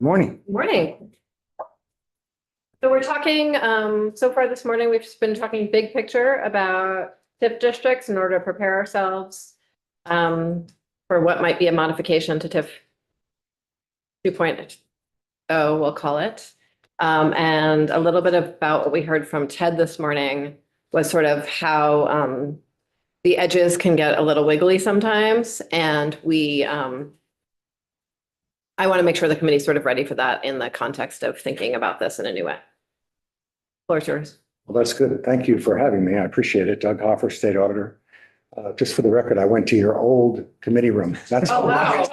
Morning. Morning. So we're talking, so far this morning, we've just been talking big picture about TIF districts in order to prepare ourselves for what might be a modification to TIF 2.0, we'll call it. And a little bit about what we heard from Ted this morning was sort of how the edges can get a little wiggly sometimes. And I want to make sure the committee's sort of ready for that in the context of thinking about this in a new way. Floor's yours. Well, that's good. Thank you for having me. I appreciate it. Doug Hoffer, State Auditor. Just for the record, I went to your old committee room. That's Oh, wow.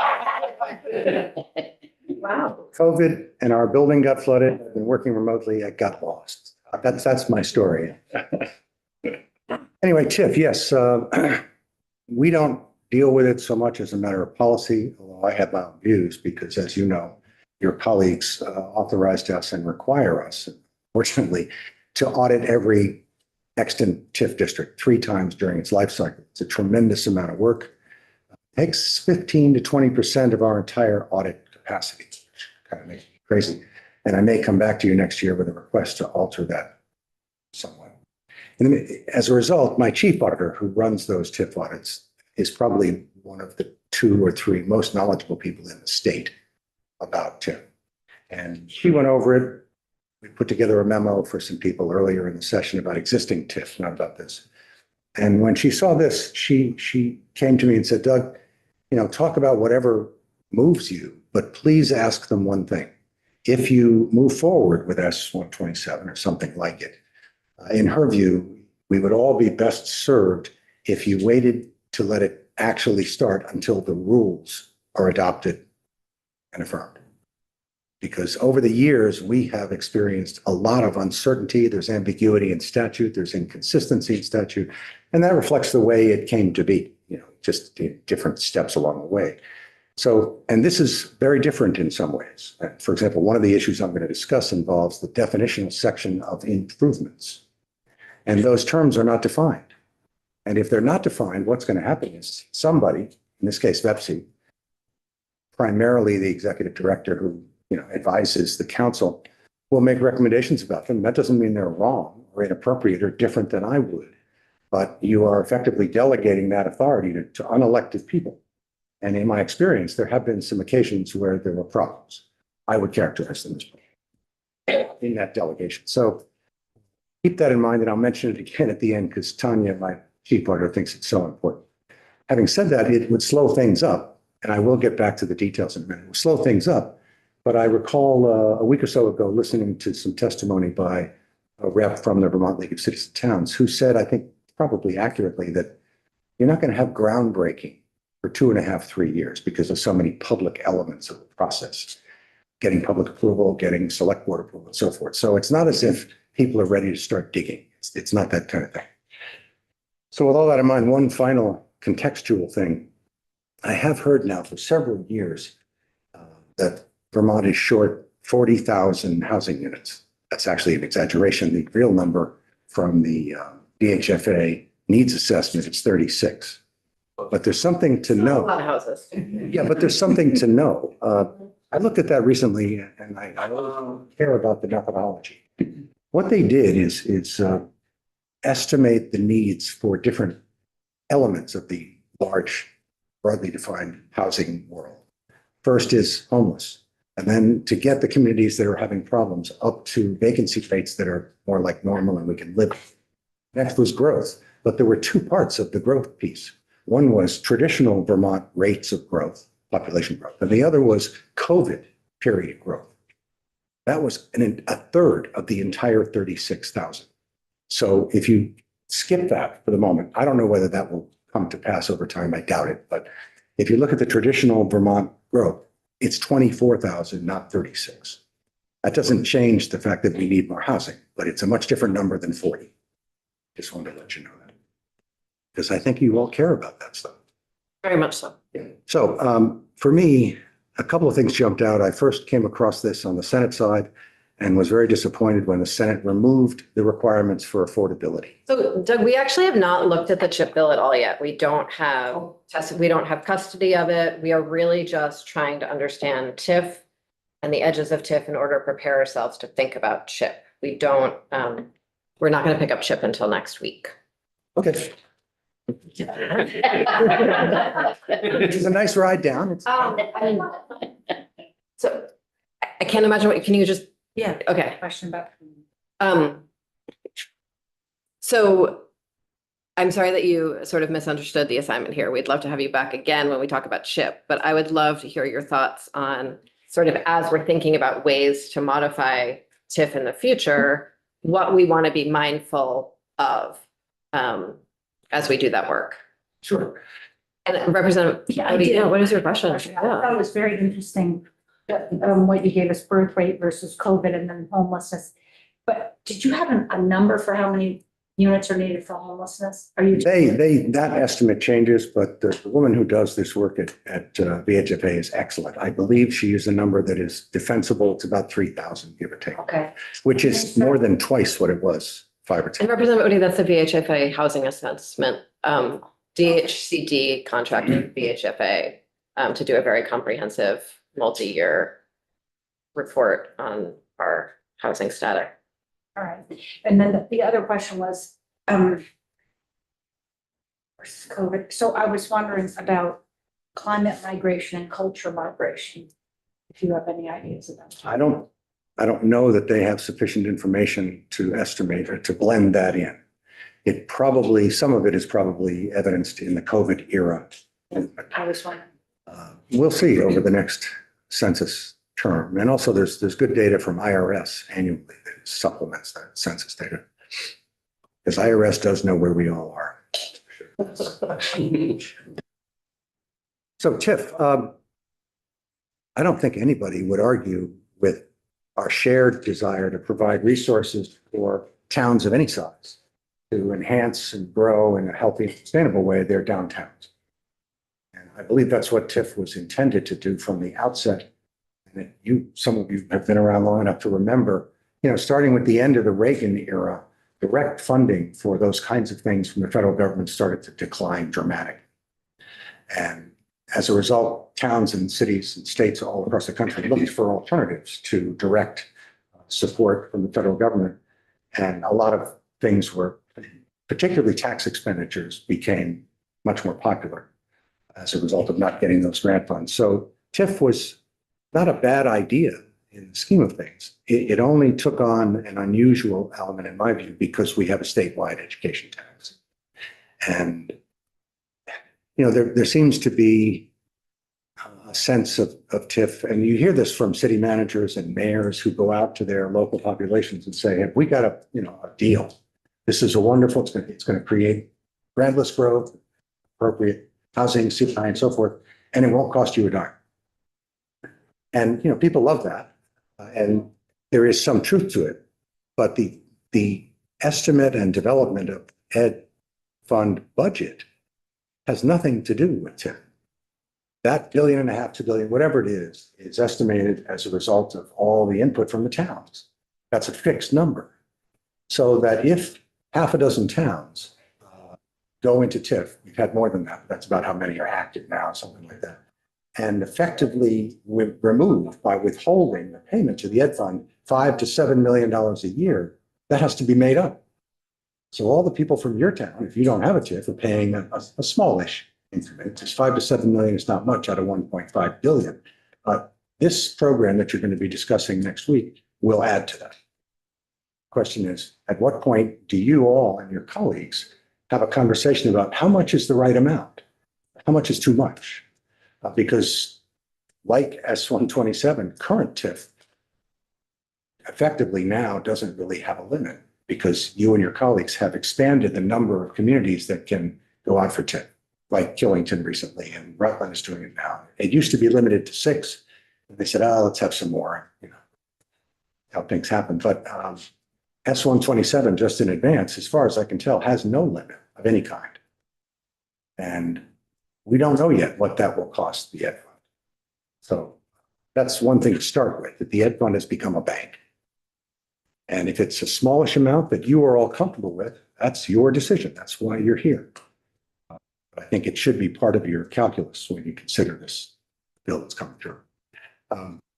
Wow. COVID and our building got flooded. I've been working remotely. I got lost. That's my story. Anyway, TIF, yes. We don't deal with it so much as a matter of policy, although I have my own views because, as you know, your colleagues authorized us and require us, fortunately, to audit every extant TIF district 3 times during its life cycle. It's a tremendous amount of work. It takes 15 to 20% of our entire audit capacity, which kind of makes me crazy. And I may come back to you next year with a request to alter that somewhat. And as a result, my chief auditor, who runs those TIF audits, is probably one of the 2 or 3 most knowledgeable people in the state about TIF. And she went over it. We put together a memo for some people earlier in the session about existing TIF, not about this. And when she saw this, she came to me and said, Doug, talk about whatever moves you, but please ask them one thing. If you move forward with S-127 or something like it, in her view, we would all be best served if you waited to let it actually start until the rules are adopted and affirmed. Because over the years, we have experienced a lot of uncertainty. There's ambiguity in statute, there's inconsistency in statute, and that reflects the way it came to be, just different steps along the way. So, and this is very different in some ways. For example, one of the issues I'm going to discuss involves the definitional section of improvements. And those terms are not defined. And if they're not defined, what's going to happen is somebody, in this case, VEPSI, primarily the executive director who advises the council, will make recommendations about them. That doesn't mean they're wrong or inappropriate or different than I would, but you are effectively delegating that authority to unelected people. And in my experience, there have been some occasions where there were problems. I would characterize them as in that delegation. So keep that in mind, and I'll mention it again at the end because Tanya, my chief auditor, thinks it's so important. Having said that, it would slow things up, and I will get back to the details in a minute. It would slow things up. But I recall a week or so ago listening to some testimony by a rep from the Vermont League of Cities and Towns who said, I think probably accurately, that you're not going to have groundbreaking for 2.5, 3 years because of so many public elements of the process, getting public approval, getting select board approval, and so forth. So it's not as if people are ready to start digging. It's not that kind of thing. So with all that in mind, one final contextual thing. I have heard now for several years that Vermont is short 40,000 housing units. That's actually an exaggeration. The real number from the DHFA needs assessment is 36. But there's something to know. A lot of houses. Yeah, but there's something to know. I looked at that recently, and I don't care about the methodology. What they did is estimate the needs for different elements of the large, broadly defined housing world. First is homeless. And then to get the communities that are having problems up to vacancy rates that are more like normal and we can live with. Next was growth. But there were 2 parts of the growth piece. One was traditional Vermont rates of growth, population growth, and the other was COVID period growth. That was a third of the entire 36,000. So if you skip that for the moment, I don't know whether that will come to pass over time. I doubt it. But if you look at the traditional Vermont growth, it's 24,000, not 36. That doesn't change the fact that we need more housing, but it's a much different number than 40. Just wanted to let you know that. Because I think you all care about that stuff. Very much so. So for me, a couple of things jumped out. I first came across this on the Senate side and was very disappointed when the Senate removed the requirements for affordability. So Doug, we actually have not looked at the CHIP bill at all yet. We don't have custody of it. We are really just trying to understand TIF and the edges of TIF in order to prepare ourselves to think about CHIP. We don't, we're not going to pick up CHIP until next week. Okay. Which is a nice ride down. It's So I can't imagine what, can you just, Yeah, okay. question about. So I'm sorry that you sort of misunderstood the assignment here. We'd love to have you back again when we talk about CHIP, but I would love to hear your thoughts on sort of as we're thinking about ways to modify TIF in the future, what we want to be mindful of as we do that work. Sure. And Representative, Yeah, I did. yeah, what is your question? I thought it was very interesting, what you gave us, birth rate versus COVID and then homelessness. But did you have a number for how many units are needed for homelessness? Are you? That estimate changes, but the woman who does this work at VHFA is excellent. I believe she used a number that is defensible. It's about 3,000, give or take, Okay, which is more than twice what it was 5 or 10. And Representative Odie, that's the VHFA housing assessment, DHCD contracted VHFA to do a very comprehensive multi-year report on our housing status. all right. And then the other question was, versus COVID. So I was wondering about climate migration and culture migration. If you have any ideas about that. I don't know that they have sufficient information to estimate or to blend that in. Some of it is probably evidenced in the COVID era. I was wondering. We'll see over the next census term. And also there's good data from IRS annually that supplements that census data. Because IRS does know where we all are. So TIF, I don't think anybody would argue with our shared desire to provide resources for towns of any size to enhance and grow in a healthy and sustainable way their downtowns. And I believe that's what TIF was intended to do from the outset. And some of you have been around long enough to remember, starting with the end of the Reagan era, direct funding for those kinds of things from the federal government started to decline dramatically. And as a result, towns and cities and states all across the country looked for alternatives to direct support from the federal government. And a lot of things were, particularly tax expenditures, became much more popular as a result of not getting those grant funds. So TIF was not a bad idea in the scheme of things. It only took on an unusual element, in my view, because we have a statewide education tax. And, there seems to be a sense of TIF, and you hear this from city managers and mayors who go out to their local populations and say, have we got a deal? This is a wonderful, it's going to create grandless growth, appropriate housing, supply, and so forth, and it won't cost you a dime. And, people love that. And there is some truth to it, but the estimate and development of ed fund budget has nothing to do with TIF. That $1.5 billion, $2 billion, whatever it is estimated as a result of all the input from the towns. That's a fixed number. So that if half a dozen towns go into TIF, we've had more than that, but that's about how many are active now, something like that, and effectively remove by withholding the payment to the ed fund $5 to $7 million a year, that has to be made up. So all the people from your town, if you don't have a TIF, are paying a smallish increment. It's $5 to $7 million. It's not much out of 1.5 billion. But this program that you're going to be discussing next week will add to that. Question is, at what point do you all and your colleagues have a conversation about how much is the right amount? How much is too much? Because like S127, current TIF effectively now doesn't really have a limit because you and your colleagues have expanded the number of communities that can go out for TIF, like Killington recently, and Rutland is doing it now. It used to be limited to 6. And they said, let's have some more, how things happen. But S127, just in advance, as far as I can tell, has no limit of any kind. And we don't know yet what that will cost the ed fund. So that's one thing to start with, that the ed fund has become a bank. And if it's a smallish amount that you are all comfortable with, that's your decision. That's why you're here. But I think it should be part of your calculus when you consider this bill that's coming through.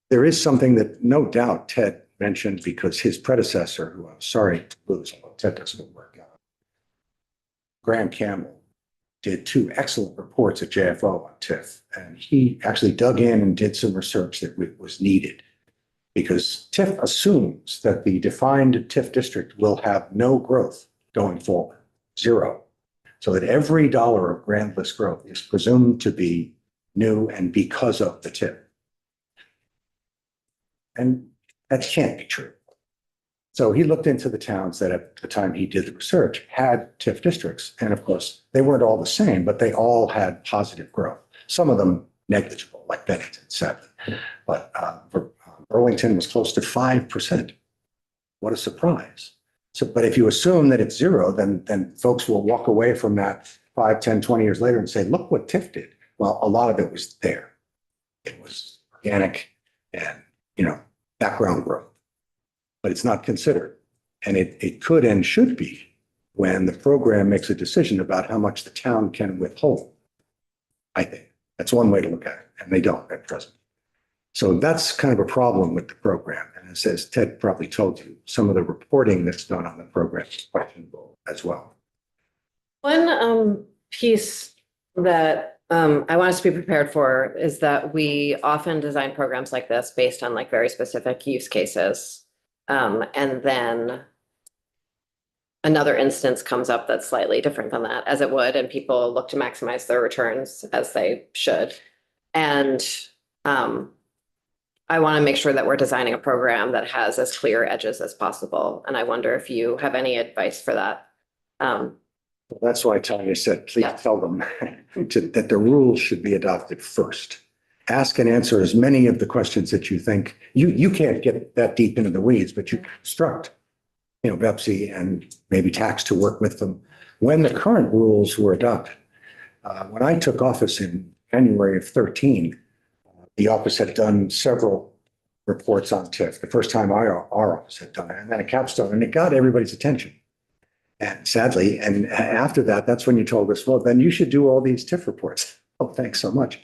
There is something that no doubt Ted mentioned because his predecessor, who I'm sorry to lose, although Ted doesn't work out, Graham Campbell, did two excellent reports at JFO on TIF. And he actually dug in and did some research that was needed because TIF assumes that the defined TIF district will have no growth going forward, zero. So that every dollar of grand list growth is presumed to be new and because of the TIF. And that can't be true. So he looked into the towns that at the time he did the research had TIF districts. And of course, they weren't all the same, but they all had positive growth. Some of them negligible, like Bennington, 7. But Burlington was close to 5%. What a surprise. So, but if you assume that it's zero, then folks will walk away from that 5, 10, 20 years later and say, look what TIF did. Well, a lot of it was there. It was organic and, background growth. But it's not considered. And it could and should be when the program makes a decision about how much the town can withhold. I think that's one way to look at it, and they don't at present. So that's kind of a problem with the program. And as Ted probably told you, some of the reporting that's done on the program is questionable as well. One piece that I want us to be prepared for is that we often design programs like this based on like very specific use cases. And then another instance comes up that's slightly different than that, as it would, and people look to maximize their returns as they should. And I want to make sure that we're designing a program that has as clear edges as possible. And I wonder if you have any advice for that. That's why Tanya said, please tell them that the rules should be adopted first. Ask and answer as many of the questions that you think. You can't get that deep into the weeds, but you can instruct, VEPSI and maybe tax to work with them. When the current rules were adopted, when I took office in January of 13, the office had done several reports on TIF. The first time our office had done it, and then a capstone, and it got everybody's attention. And sadly, and after that, that's when you told us, well, then you should do all these TIF reports. Oh, thanks so much.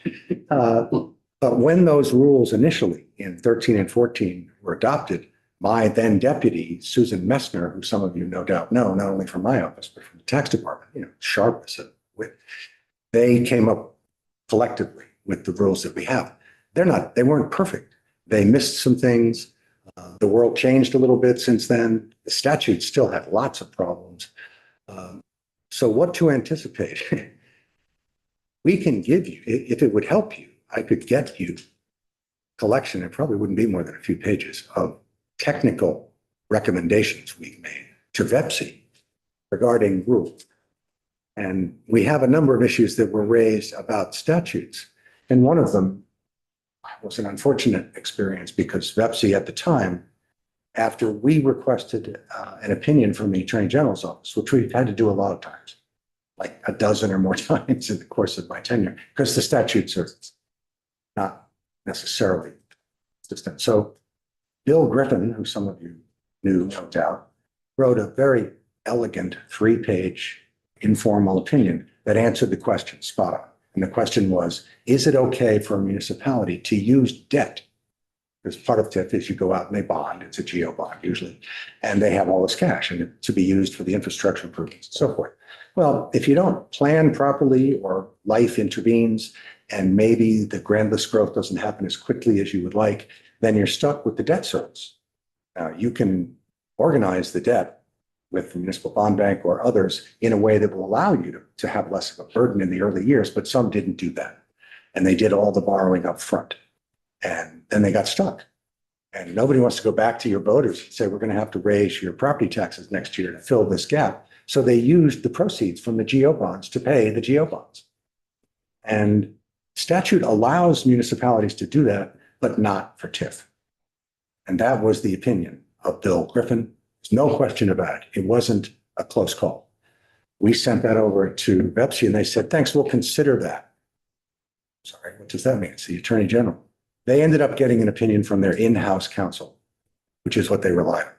But when those rules initially in 13 and 14 were adopted, my then deputy, Susan Messner, who some of you no doubt know, not only from my office, but from the tax department, sharp as a whip, they came up collectively with the rules that we have. They weren't perfect. They missed some things. The world changed a little bit since then. The statutes still have lots of problems. So what to anticipate? We can give you, if it would help you, I could get you collection. It probably wouldn't be more than a few pages of technical recommendations we've made to VEPSI regarding rules. And we have a number of issues that were raised about statutes. And one of them was an unfortunate experience because VEPSI at the time, after we requested an opinion from the Attorney General's office, which we've had to do a lot of times, like a dozen or more times in the course of my tenure, because the statutes are not necessarily consistent. So Bill Griffin, who some of you knew, no doubt, wrote a very elegant 3-page informal opinion that answered the question spot on. And the question was, is it okay for a municipality to use debt? Because part of TIF is you go out and they bond, it's a geo bond usually, and they have all this cash and to be used for the infrastructure improvements and so forth. Well, if you don't plan properly or life intervenes and maybe the grand list growth doesn't happen as quickly as you would like, then you're stuck with the debt service. Now, you can organize the debt with the municipal bond bank or others in a way that will allow you to have less of a burden in the early years, but some didn't do that. And they did all the borrowing up front. And then they got stuck. And nobody wants to go back to your voters and say, we're going to have to raise your property taxes next year to fill this gap. So they used the proceeds from the GO bonds to pay the GO bonds. And statute allows municipalities to do that, but not for TIF. And that was the opinion of Bill Griffin. There's no question about it. It wasn't a close call. We sent that over to VEPSI and they said, thanks, we'll consider that. Sorry, what does that mean? It's the Attorney General. They ended up getting an opinion from their in-house counsel, which is what they rely on,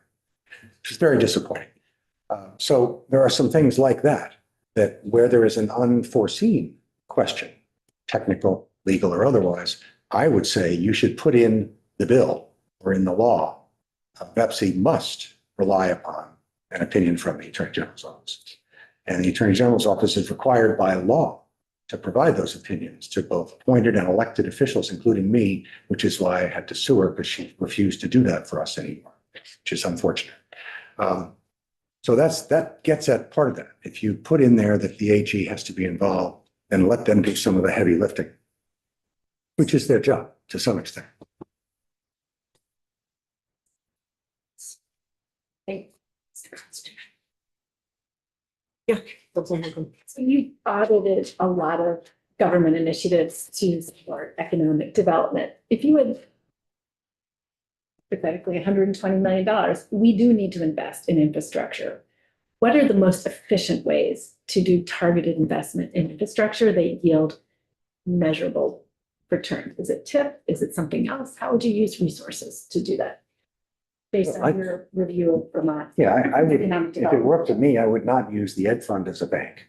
which is very disappointing. So there are some things like that where there is an unforeseen question, technical, legal, or otherwise, I would say you should put in the bill or in the law, BEPC must rely upon an opinion from the Attorney General's office. And the Attorney General's office is required by law to provide those opinions to both appointed and elected officials, including me, which is why I had to sue her because she refused to do that for us anymore, which is unfortunate. So that gets at part of that. If you put in there that the AG has to be involved, then let them do some of the heavy lifting, which is their job to some extent. Yeah. So you audited a lot of government initiatives to support economic development. If you had hypothetically $120 million, we do need to invest in infrastructure. What are the most efficient ways to do targeted investment in infrastructure that yield measurable returns? Is it TIP? Is it something else? How would you use resources to do that? Based on your review of Vermont. Yeah, I would, economic if it development. were up to me, I would not use the Ed Fund as a bank.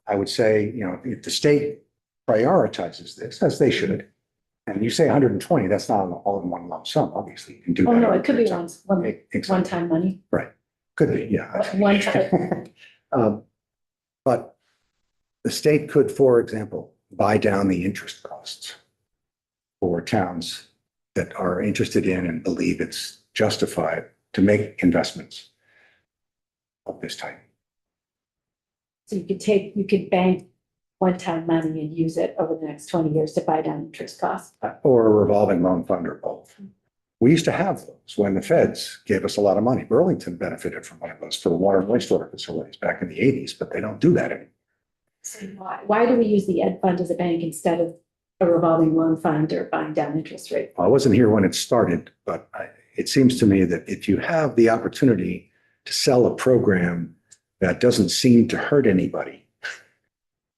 I would say, you know, if the state prioritizes this, as they should, and you say 120, that's not all in one lump sum, obviously. You can do Oh, that no, over it could be time. Exactly. one-time money. Could be, yeah. One time. But the state could, for example, buy down the interest costs for towns that are interested in and believe it's justified to make investments of this type. So you could bank one-time money and use it over the next 20 years to buy down interest costs. Or a revolving loan fund or both. We used to have those when the feds gave us a lot of money. Burlington benefited from one of those for water and wastewater facilities back in the 80s, but they don't do that anymore. So why do we use the Ed Fund as a bank instead of a revolving loan fund or buying down interest rate? I wasn't here when it started, but it seems to me that if you have the opportunity to sell a program that doesn't seem to hurt anybody,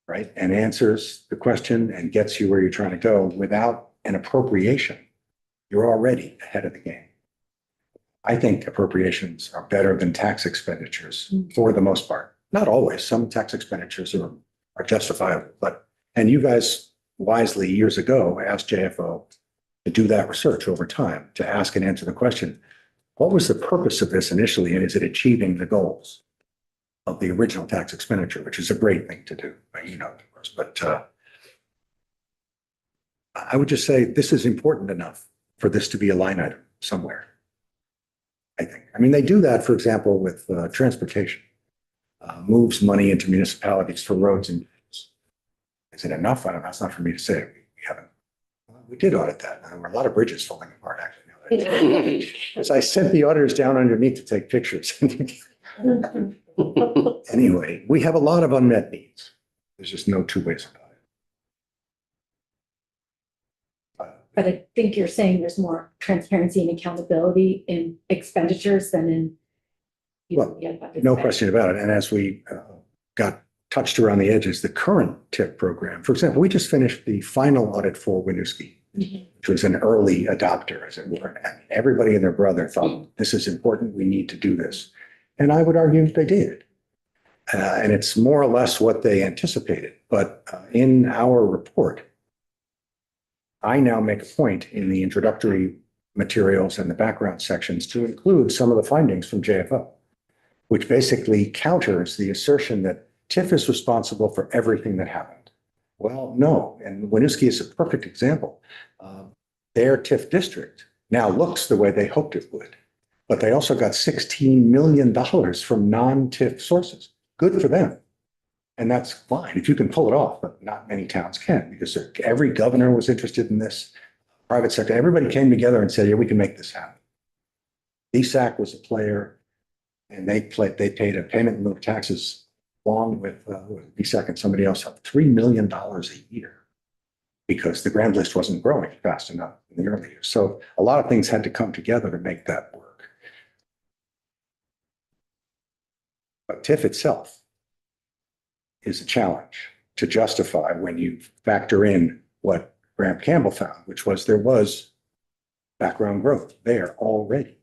right, and answers the question and gets you where you're trying to go without an appropriation, you're already ahead of the game. I think appropriations are better than tax expenditures for the most part. Not always. Some tax expenditures are justifiable, and you guys wisely years ago asked JFO to do that research over time, to ask and answer the question, what was the purpose of this initially, and is it achieving the goals of the original tax expenditure, which is a great thing to do, you know, of course, but I would just say this is important enough for this to be a line item somewhere, I think. I mean, they do that, for example, with transportation, moves money into municipalities for roads and bridges. Is it enough? I don't know. It's not for me to say. We haven't. We did audit that. There were a lot of bridges falling apart, actually. As I sent the auditors down underneath to take pictures. Anyway, we have a lot of unmet needs. There's just no two ways about it. But I think you're saying there's more transparency and accountability in expenditures than in. Well, no question about it. And as we got touched around the edges, the current TIP program, for example, we just finished the final audit for Winooski, which was an early adopter, as it were. And everybody and their brother thought, this is important, we need to do this. And I would argue they did. And it's more or less what they anticipated. But in our report, I now make a point in the introductory materials and the background sections to include some of the findings from JFO, which basically counters the assertion that TIF is responsible for everything that happened. Well, no, and Winooski is a perfect example. Their TIF district now looks the way they hoped it would, but they also got $16 million from non-TIF sources. Good for them. And that's fine if you can pull it off, but not many towns can, because every governor was interested in this, private sector, everybody came together and said, yeah, we can make this happen. DSAC was a player, and they paid a payment in lieu of taxes along with DSAC and somebody else up $3 million a year because the grand list wasn't growing fast enough in the early years. So a lot of things had to come together to make that work. But TIF itself is a challenge to justify when you factor in what Graham Campbell found, which was there was background growth there already.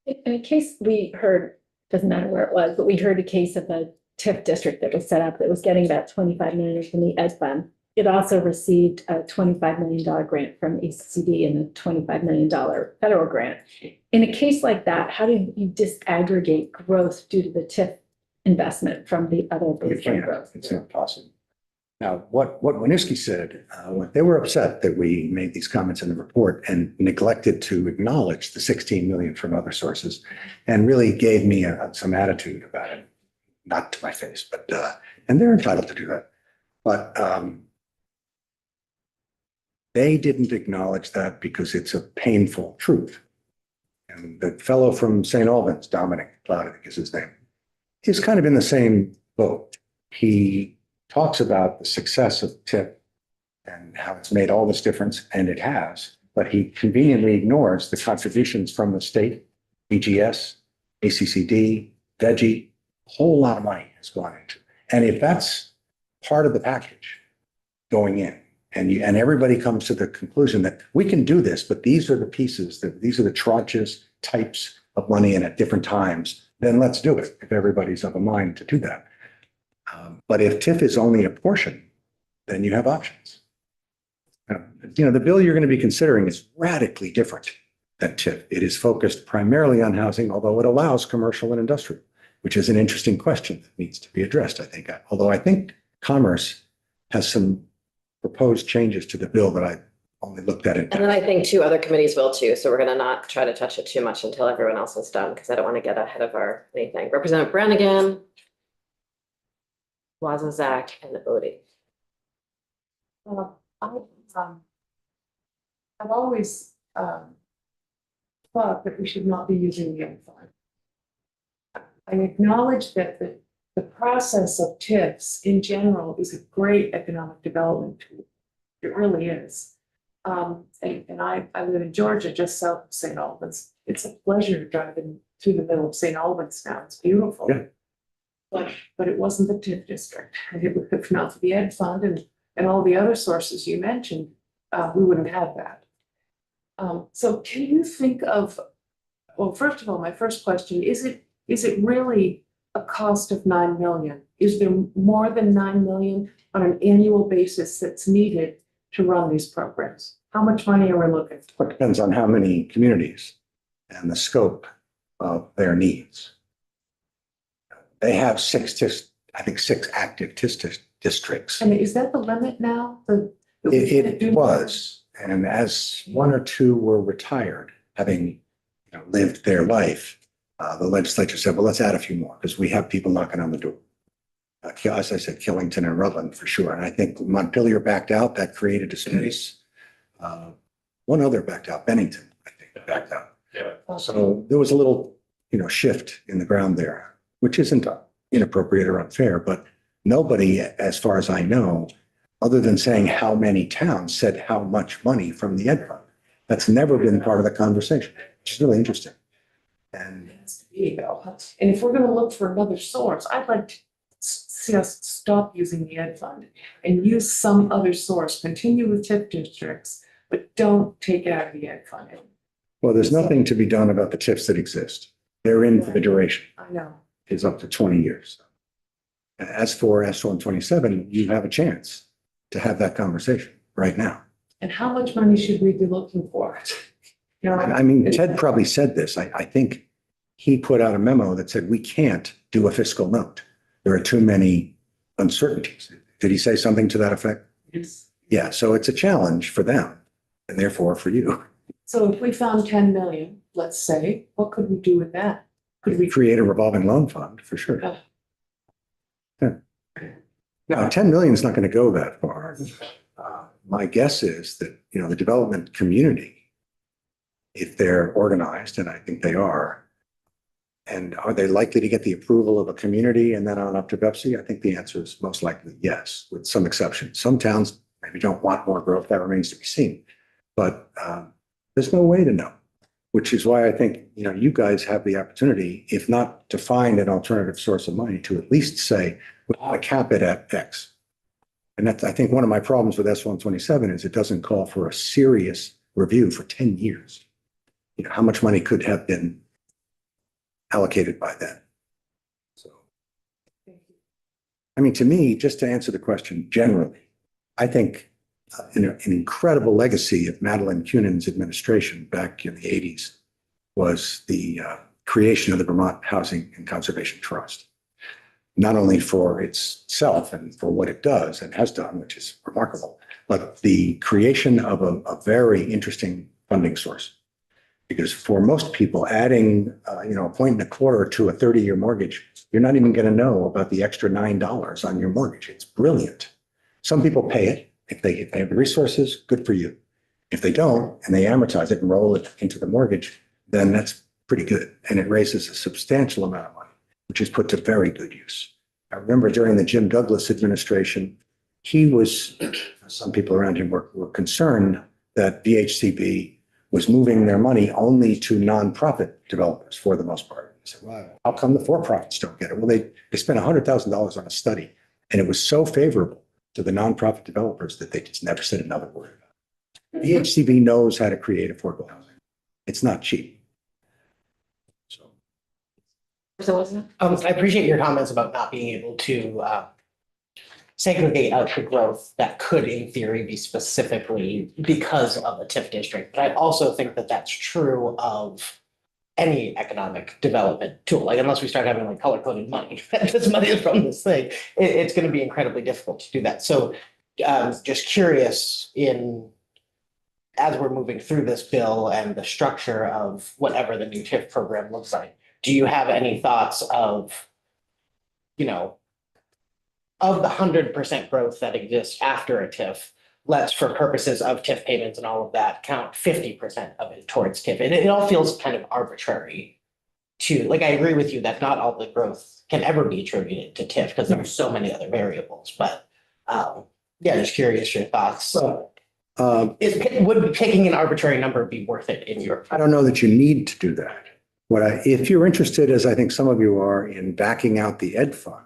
In a case we heard, doesn't matter where it was, but we heard a case of a TIF district that was set up that was getting about 25 million from the Ed Fund. It also received a $25 million grant from ACCD and a $25 million federal grant. In a case like that, how do you disaggregate growth due to the TIF investment from the other You baseline can't. growth? It's impossible. Now, what Winooski said, they were upset that we made these comments in the report and neglected to acknowledge the 16 million from other sources and really gave me some attitude about it. Not to my face, but, and they're entitled to do that. But they didn't acknowledge that because it's a painful truth. And the fellow from St. Albans, Dominic Cloud, I think is his name, he's kind of in the same boat. He talks about the success of TIP and how it's made all this difference, and it has, but he conveniently ignores the contributions from the state, BGS, ACCD, VEGI, a whole lot of money has gone into. And if that's part of the package going in, and everybody comes to the conclusion that we can do this, but these are the pieces, these are the tranches, types of money and at different times, then let's do it if everybody's of a mind to do that. But if TIF is only a portion, then you have options. The bill you're going to be considering is radically different than TIF. It is focused primarily on housing, although it allows commercial and industrial, which is an interesting question that needs to be addressed, I think. Although I think Commerce has some proposed changes to the bill that I only looked at it. And then I think two other committees will too. So we're going to not try to touch it too much until everyone else is done, because I don't want to get ahead of our anything. Representative Brannigan, Wazazak, and Odie. I've always thought that we should not be using the ed fund. I acknowledge that the process of TIFs in general is a great economic development tool. It really is. And I live in Georgia, just south of St. Albans. It's a pleasure driving through the middle of St. Albans now. It's beautiful. Yeah. But it wasn't the TIF district. If not for the ed fund and all the other sources you mentioned, we wouldn't have that. So can you think of, well, first of all, my first question, is it really a cost of 9 million? Is there more than 9 million on an annual basis that's needed to run these programs? How much money are we looking for? It depends on how many communities and the scope of their needs. They have six active TIF districts. And is that the limit now? It was, and as one or two were retired, having lived their life, the legislature said, well, let's add a few more because we have people knocking on the door. As I said, Killington and Rutland for sure. And I think Montpelier backed out. That created a space. One other backed out, Bennington, I think, backed out. Yeah. So there was a little, shift in the ground there, which isn't inappropriate or unfair, but nobody, as far as I know, other than saying how many towns, said how much money from the ed fund. That's never been part of the conversation, which is really interesting. And And if we're going to look for another source, I'd like to see us stop using the ed fund and use some other source, continue with TIF districts, but don't take it out of the ed fund. well, there's nothing to be done about the TIFs that exist. They're in for the duration. I know. Is up to 20 years. As for S127, you have a chance to have that conversation right now. And how much money should we be looking for? I mean, Ted probably said this. I think he put out a memo that said we can't do a fiscal note. There are too many uncertainties. Did he say something to that effect? Yes. Yeah, so it's a challenge for them and therefore for you. So if we found 10 million, let's say, what could we do with that? Could we Create a revolving loan fund for sure. Oh. Yeah. Now, 10 million is not going to go that far. My guess is that, the development community, if they're organized, and I think they are, and are they likely to get the approval of a community and then on up to Pepsi? I think the answer is most likely yes, with some exceptions. Some towns maybe don't want more growth. That remains to be seen. But there's no way to know, which is why I think, you guys have the opportunity, if not to find an alternative source of money, to at least say, we want to cap it at X. And that's, I think, one of my problems with S127 is it doesn't call for a serious review for 10 years. How much money could have been allocated by then? So, I mean, to me, just to answer the question generally, I think an incredible legacy of Madeline Cunan's administration back in the 80s was the creation of the Vermont Housing and Conservation Trust. Not only for itself and for what it does and has done, which is remarkable, but the creation of a very interesting funding source. Because for most people, adding a point and a quarter to a 30-year mortgage, you're not even going to know about the extra $9 on your mortgage. It's brilliant. Some people pay it. If they have the resources, good for you. If they don't, and they amortize it and roll it into the mortgage, then that's pretty good. And it raises a substantial amount of money, which is put to very good use. I remember during the Jim Douglas administration, some people around him were concerned that VHCB was moving their money only to nonprofit developers for the most part. I said, well, how come the for-profits don't get it? Well, they spent $100,000 on a study, and it was so favorable to the nonprofit developers that they just never said another word about it. VHCB knows how to create affordable housing. It's not cheap. I appreciate your comments about not being able to segregate out the growth that could in theory be specifically because of a TIF district. But I also think that that's true of any economic development tool. Like unless we start having like color coded money, this money is from this thing, it's going to be incredibly difficult to do that. So just curious as we're moving through this bill and the structure of whatever the new TIF program looks like, do you have any thoughts of, of the 100% growth that exists after a TIF, let's for purposes of TIF payments and all of that, count 50% of it towards TIF. And it all feels kind of arbitrary to, like, I agree with you that not all the growth can ever be attributed to TIF because there are so many other variables, but just curious your thoughts. Would picking an arbitrary number be worth it in your? I don't know that you need to do that. If you're interested, as I think some of you are, in backing out the ed fund,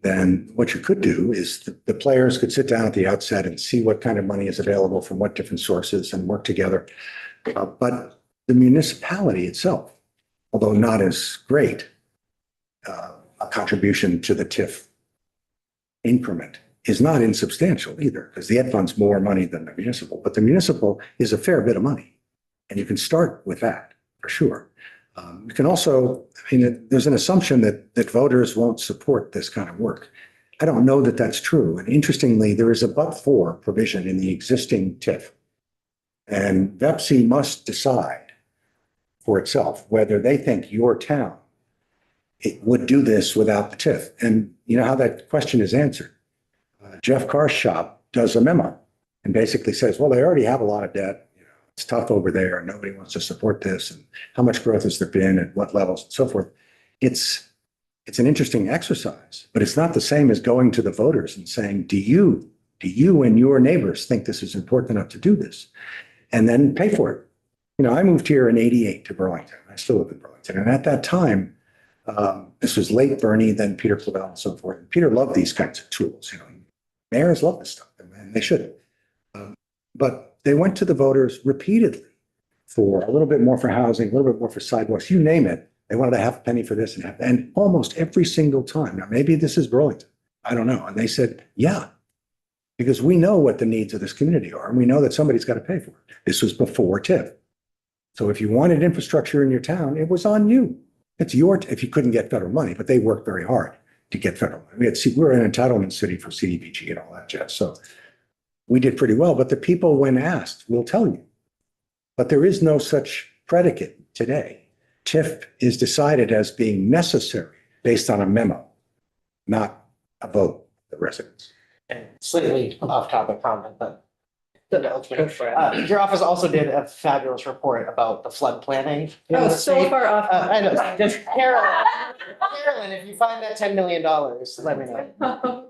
then what you could do is the players could sit down at the outset and see what kind of money is available from what different sources and work together. But the municipality itself, although not as great a contribution to the TIF increment, is not insubstantial either, because the ed fund's more money than the municipal, but the municipal is a fair bit of money. And you can start with that for sure. You can also, there's an assumption that voters won't support this kind of work. I don't know that that's true. And interestingly, there is a but-for provision in the existing TIF. And VEPC must decide for itself whether they think your town would do this without the TIF. And you know how that question is answered. Jeff Carr's shop does a memo and basically says, well, they already have a lot of debt. It's tough over there. Nobody wants to support this. And how much growth has there been at what levels and so forth. It's an interesting exercise, but it's not the same as going to the voters and saying, do you and your neighbors think this is important enough to do this? And then pay for it. I moved here in 88 to Burlington. I still live in Burlington. And at that time, this was late Bernie, then Peter Clavel and so forth. And Peter loved these kinds of tools. Mayors love this stuff, and they should. But they went to the voters repeatedly for a little bit more for housing, a little bit more for sidewalks, you name it. They wanted a half penny for this and almost every single time. Now, maybe this is Burlington. I don't know. And they said, yeah, because we know what the needs of this community are. And we know that somebody's got to pay for it. This was before TIF. So if you wanted infrastructure in your town, it was on you. It's if you couldn't get federal money, but they worked very hard to get federal money. We're an entitlement city for CDBG and all that jazz. So we did pretty well, but the people, when asked, will tell you. But there is no such predicate today. TIF is decided as being necessary based on a memo, not a vote of the residents. And slightly off topic comment, but your office also did a fabulous report about the flood planning. in Oh, the so state. far off. I know, just Carolyn, if you find that $10 million, let me know.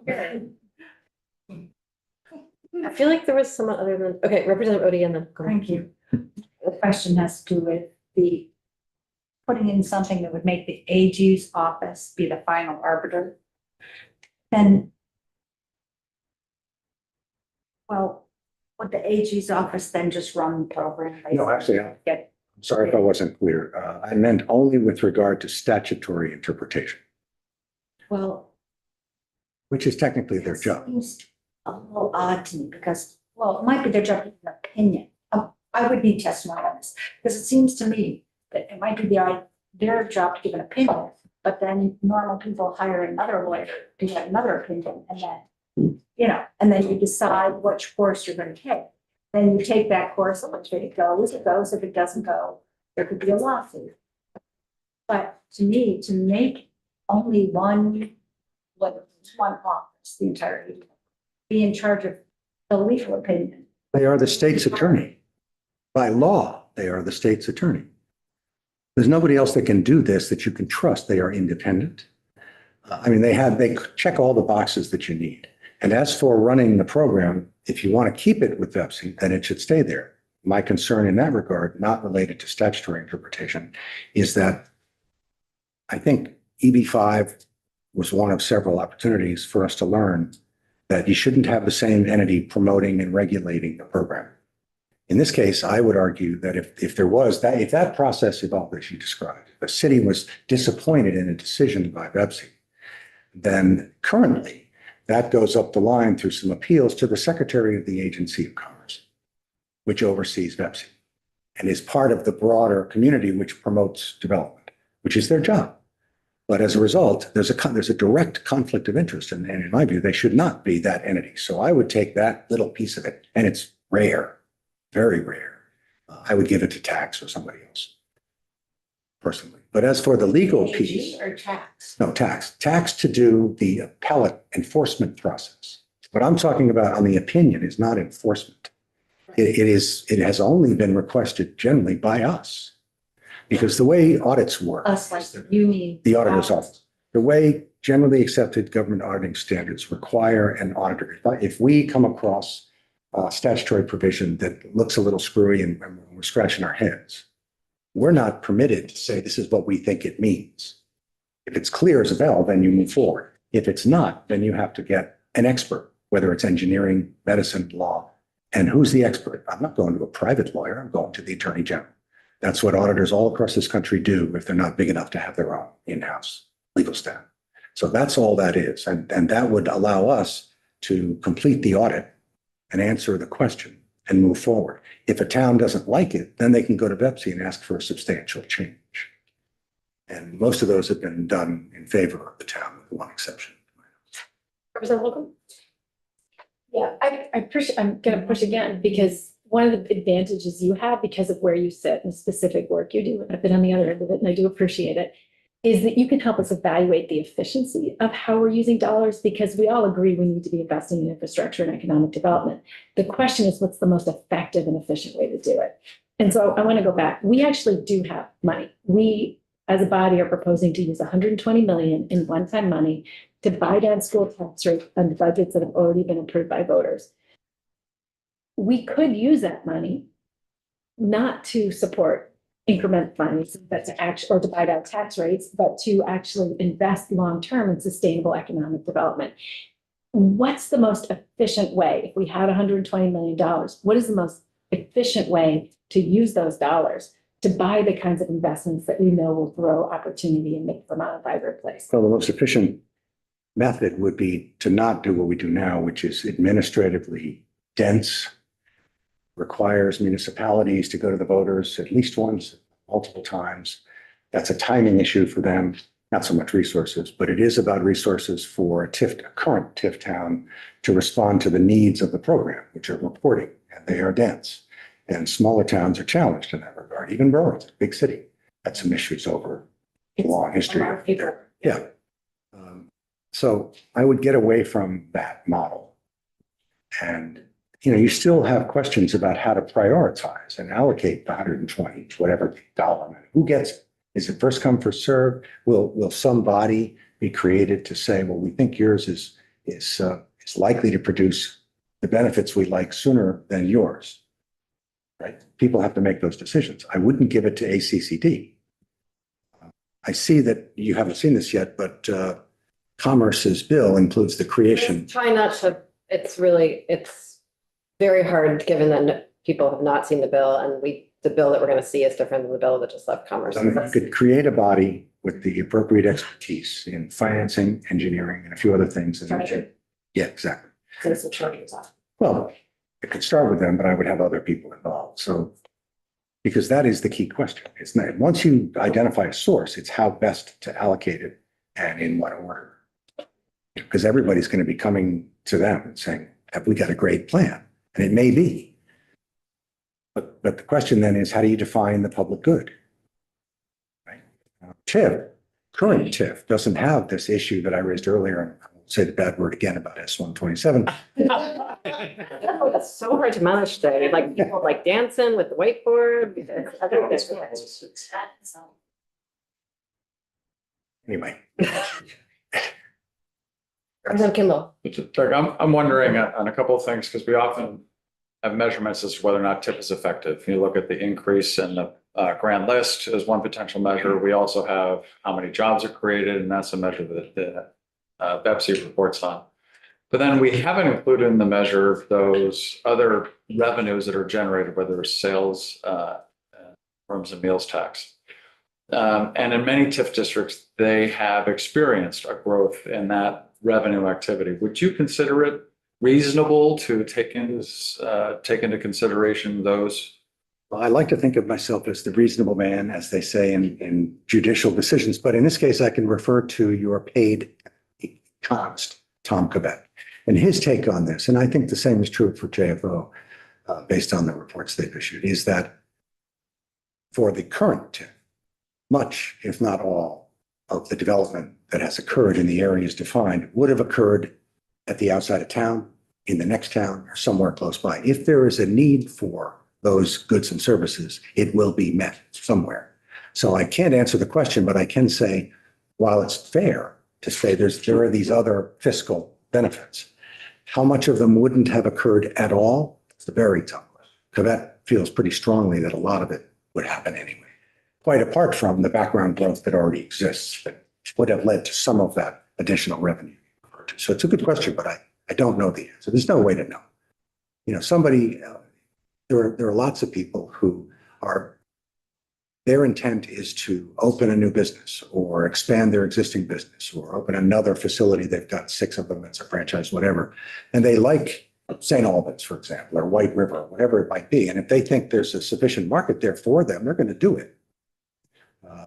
I feel like there was someone other than, okay, Representative Odie and then. Thank you. The question has to do with the putting in something that would make the AG's office be the final arbiter. Then, well, would the AG's office then just run the program? No, actually, I'm sorry if I wasn't clear. I meant only with regard to statutory interpretation, Well. which is technically their job. a little odd to me because, well, it might be their job to give an opinion. I would need testimony on this, because it seems to me that it might be their job to give an opinion, but then normal people hire another lawyer to get another opinion, and then, and then you decide which course you're gonna take. Then you take that course, and if it goes, it goes. If it doesn't go, there could be a lawsuit. But to me, to make only one office, the entire, be in charge of the legal opinion. They are the state's attorney. By law, they are the state's attorney. There's nobody else that can do this that you can trust. They are independent. I mean, they check all the boxes that you need. And as for running the program, if you want to keep it with VEPSI, then it should stay there. My concern in that regard, not related to statutory interpretation, is that I think EB5 was one of several opportunities for us to learn that you shouldn't have the same entity promoting and regulating the program. In this case, I would argue that if that process evolved as you described, the city was disappointed in a decision by VEPSI, then currently that goes up the line through some appeals to the Secretary of the Agency of Commerce, which oversees VEPSI and is part of the broader community which promotes development, which is their job. But as a result, there's a direct conflict of interest. And in my view, they should not be that entity. So I would take that little piece of it, and it's rare. Very rare. I would give it to tax or somebody else, personally. But as for the legal piece, Or tax. no, tax to do the appellate enforcement process. What I'm talking about on the opinion is not enforcement. It has only been requested generally by us. Because the way audits work. Us, like you mean. The auditor's office. The way generally accepted government auditing standards require an auditor. If we come across a statutory provision that looks a little screwy and we're scratching our heads, we're not permitted to say this is what we think it means. If it's clear as a bell, then you move forward. If it's not, then you have to get an expert, whether it's engineering, medicine, law. And who's the expert? I'm not going to a private lawyer. I'm going to the Attorney General. That's what auditors all across this country do if they're not big enough to have their own in-house legal staff. So that's all that is. And that would allow us to complete the audit and answer the question and move forward. If a town doesn't like it, then they can go to VEPSI and ask for a substantial change. And most of those have been done in favor of the town, with one exception. Representative Holcomb? Yeah, I'm gonna push again, because one of the advantages you have because of where you sit and the specific work you do, and I've been on the other end of it and I do appreciate it, is that you can help us evaluate the efficiency of how we're using dollars, because we all agree we need to be investing in infrastructure and economic development. The question is, what's the most effective and efficient way to do it? And so I want to go back. We actually do have money. We, as a body, are proposing to use 120 million in one-time money to buy down school tax rates on the budgets that have already been approved by voters. We could use that money not to support increment funds, but to actually, or to buy down tax rates, but to actually invest long-term in sustainable economic development. What's the most efficient way? If we had $120 million, what is the most efficient way to use those dollars to buy the kinds of investments that we know will grow opportunity and make Vermont a vibrant place? Well, the most efficient method would be to not do what we do now, which is administratively dense, requires municipalities to go to the voters at least once, multiple times. That's a timing issue for them, not so much resources, but it is about resources for a current TIF town to respond to the needs of the program, which are reporting, and they are dense. And smaller towns are challenged in that regard. Even Burlington, big city, had some issues over a long history. A lot of people. Yeah. So I would get away from that model. And you still have questions about how to prioritize and allocate the 120 to whatever dollar amount. Who gets it? Is it first come, first served? Will some body be created to say, well, we think yours is likely to produce the benefits we like sooner than yours, right? People have to make those decisions. I wouldn't give it to ACCD. I see that you haven't seen this yet, but Commerce's bill includes the creation. Try not to, it's very hard, given that people have not seen the bill, and the bill that we're going to see is different than the bill that just left Commerce. You could create a body with the appropriate expertise in financing, engineering, and a few other things. Treasury. Yeah, exactly. citizen charges on. Well, it could start with them, but I would have other people involved. So, because that is the key question. It's not, once you identify a source, it's how best to allocate it and in what order. Because everybody's going to be coming to them and saying, have we got a great plan? And it may be. But the question then is, how do you define the public good? Right? TIF, current TIF doesn't have this issue that I raised earlier, and I won't say the bad word again about S127. Oh, that's so hard to manage today, like people like dancing with the whiteboard. Anyway, Representative Kimball. Doug, I'm wondering on a couple of things, because we often have measurements as to whether or not TIP is effective. You look at the increase in the grand list as one potential measure. We also have how many jobs are created, and that's a measure that the BEPSI reports on. But then we haven't included in the measure those other revenues that are generated, whether it's sales, rooms and meals tax. And in many TIF districts, they have experienced a growth in that revenue activity. Would you consider it reasonable to take into consideration those? well, I like to think of myself as the reasonable man, as they say in judicial decisions. But in this case, I can refer to your paid economist, Tom Covet, and his take on this. And I think the same is true for JFO, based on the reports they've issued, is that for the current TIF, much, if not all, of the development that has occurred in the areas defined would have occurred at the outside of town, in the next town, or somewhere close by. If there is a need for those goods and services, it will be met somewhere. So I can't answer the question, but I can say, while it's fair to say there are these other fiscal benefits, how much of them wouldn't have occurred at all? It's a very tough question. Covet feels pretty strongly that a lot of it would happen anyway, quite apart from the background growth that already exists that would have led to some of that additional revenue. So it's a good question, but I don't know the answer. There's no way to know. You know, somebody, there are lots of people who are, their intent is to open a new business or expand their existing business or open another facility. They've got 6 of them as a franchise, whatever. And they like St. Albans, for example, or White River, whatever it might be. And if they think there's a sufficient market there for them, they're going to do it.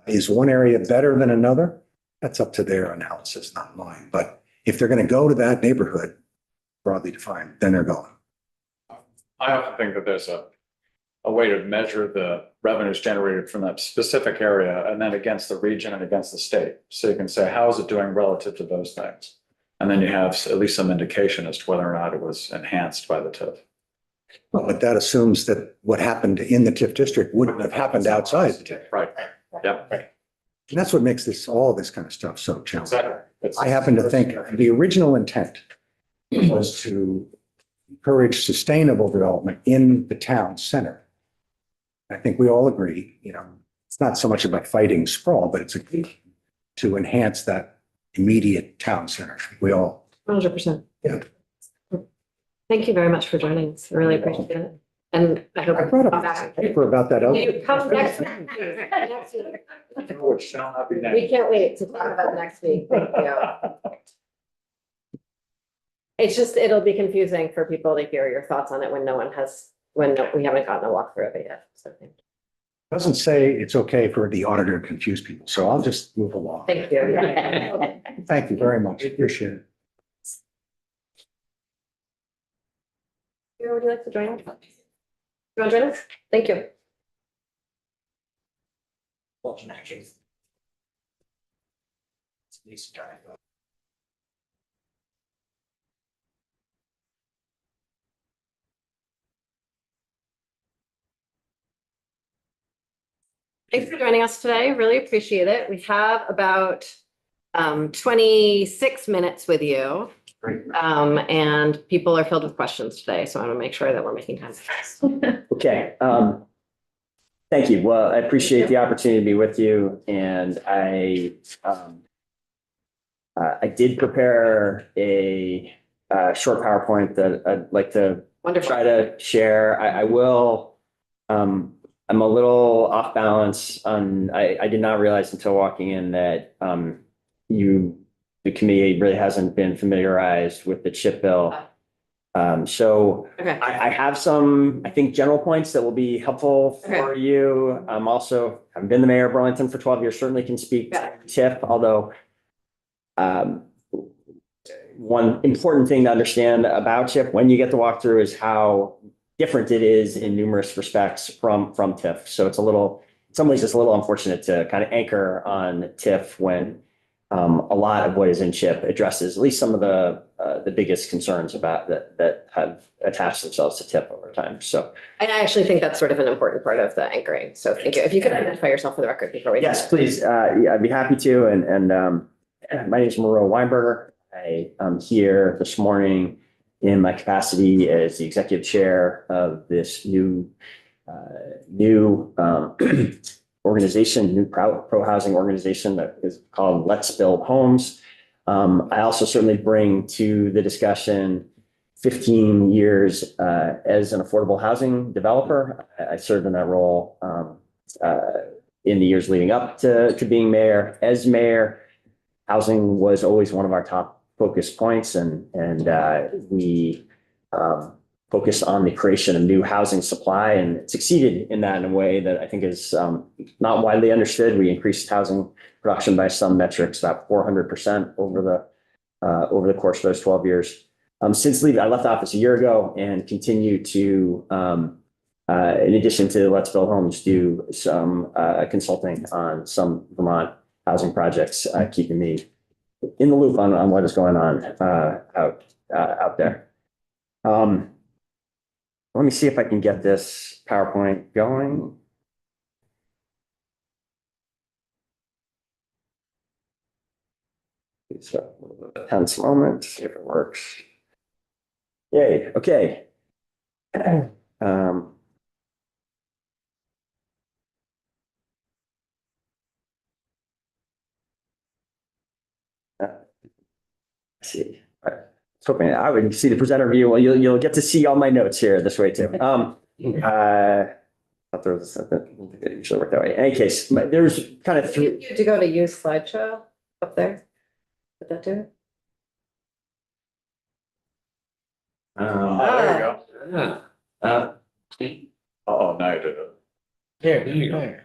Is one area better than another? That's up to their analysis, not mine. But if they're going to go to that neighborhood, broadly defined, then they're going. I often think that there's a way to measure the revenues generated from that specific area and then against the region and against the state. So you can say, how is it doing relative to those things? And then you have at least some indication as to whether or not it was enhanced by the TIF. Well, but that assumes that what happened in the TIF district wouldn't have happened outside the TIF. Right. Yep. And that's what makes all this kind of stuff so challenging. Exactly. I happen to think the original intent was to encourage sustainable development in the town center. I think we all agree, you know, it's not so much about fighting sprawl, but it's to enhance that immediate town center. We all. 100%. Yeah. Thank you very much for joining us. I really appreciate it. And I hope. I brought up a paper about that. You come next week. Next week. Which shall not be named. We can't wait to talk about next week. Thank you. It's just, it'll be confusing for people to hear your thoughts on it when we haven't gotten a walkthrough of it yet. So Doesn't say it's okay for the auditor to confuse people, so I'll just move along. thank you. Thank you very much. Appreciate it. Would you like to join us? You want to join us? Thank you. Thanks for joining us today. Really appreciate it. We have about 26 minutes with you. Great. And people are filled with questions today, so I want to make sure that we're making time. Okay, thank you. Well, I appreciate the opportunity to be with you, and I did prepare a short PowerPoint that I'd like to Wonderful. try to share. I will, I'm a little off balance on, I did not realize until walking in that the committee really hasn't been familiarized with the chip bill. So Okay. I have some, I think, general points that will be helpful for Okay. you. I'm also, I've been the mayor of Burlington for 12 years, certainly can speak to TIF, although one important thing to understand about TIF when you get to walk through is how different it is in numerous respects from TIF. So it's a little, in some ways, it's a little unfortunate to kind of anchor on TIF when a lot of what is in CHIP addresses at least some of the biggest concerns about that have attached themselves to TIF over time. So And I actually think that's sort of an important part of the anchoring. So thank you. If you could identify yourself for the record before we. yes, please. Yeah, I'd be happy to. And my name is Monroe Weinberger. I am here this morning in my capacity as the executive chair of this new organization, new pro-housing organization that is called Let's Build Homes. I also certainly bring to the discussion 15 years as an affordable housing developer. I served in that role in the years leading up to being mayor. As mayor, housing was always one of our top focus points, and we focused on the creation of new housing supply and succeeded in that in a way that I think is not widely understood. We increased housing production by some metrics about 400% over the course of those 12 years. Since leaving, I left office a year ago and continue to, in addition to Let's Build Homes, do some consulting on some Vermont housing projects, keeping me in the loop on what is going on out there. Let me see if I can get this PowerPoint going. It's a little bit of a tense moment, see if it works. Yay, okay. Let's see. I was hoping I would see the presenter view. Well, you'll get to see all my notes here this way too. I'll throw this up. It usually work that way. In any case, there's kind of three. You to go to use slideshow up there. Did that do it? Oh, there you go. Oh, now you did it. There you go.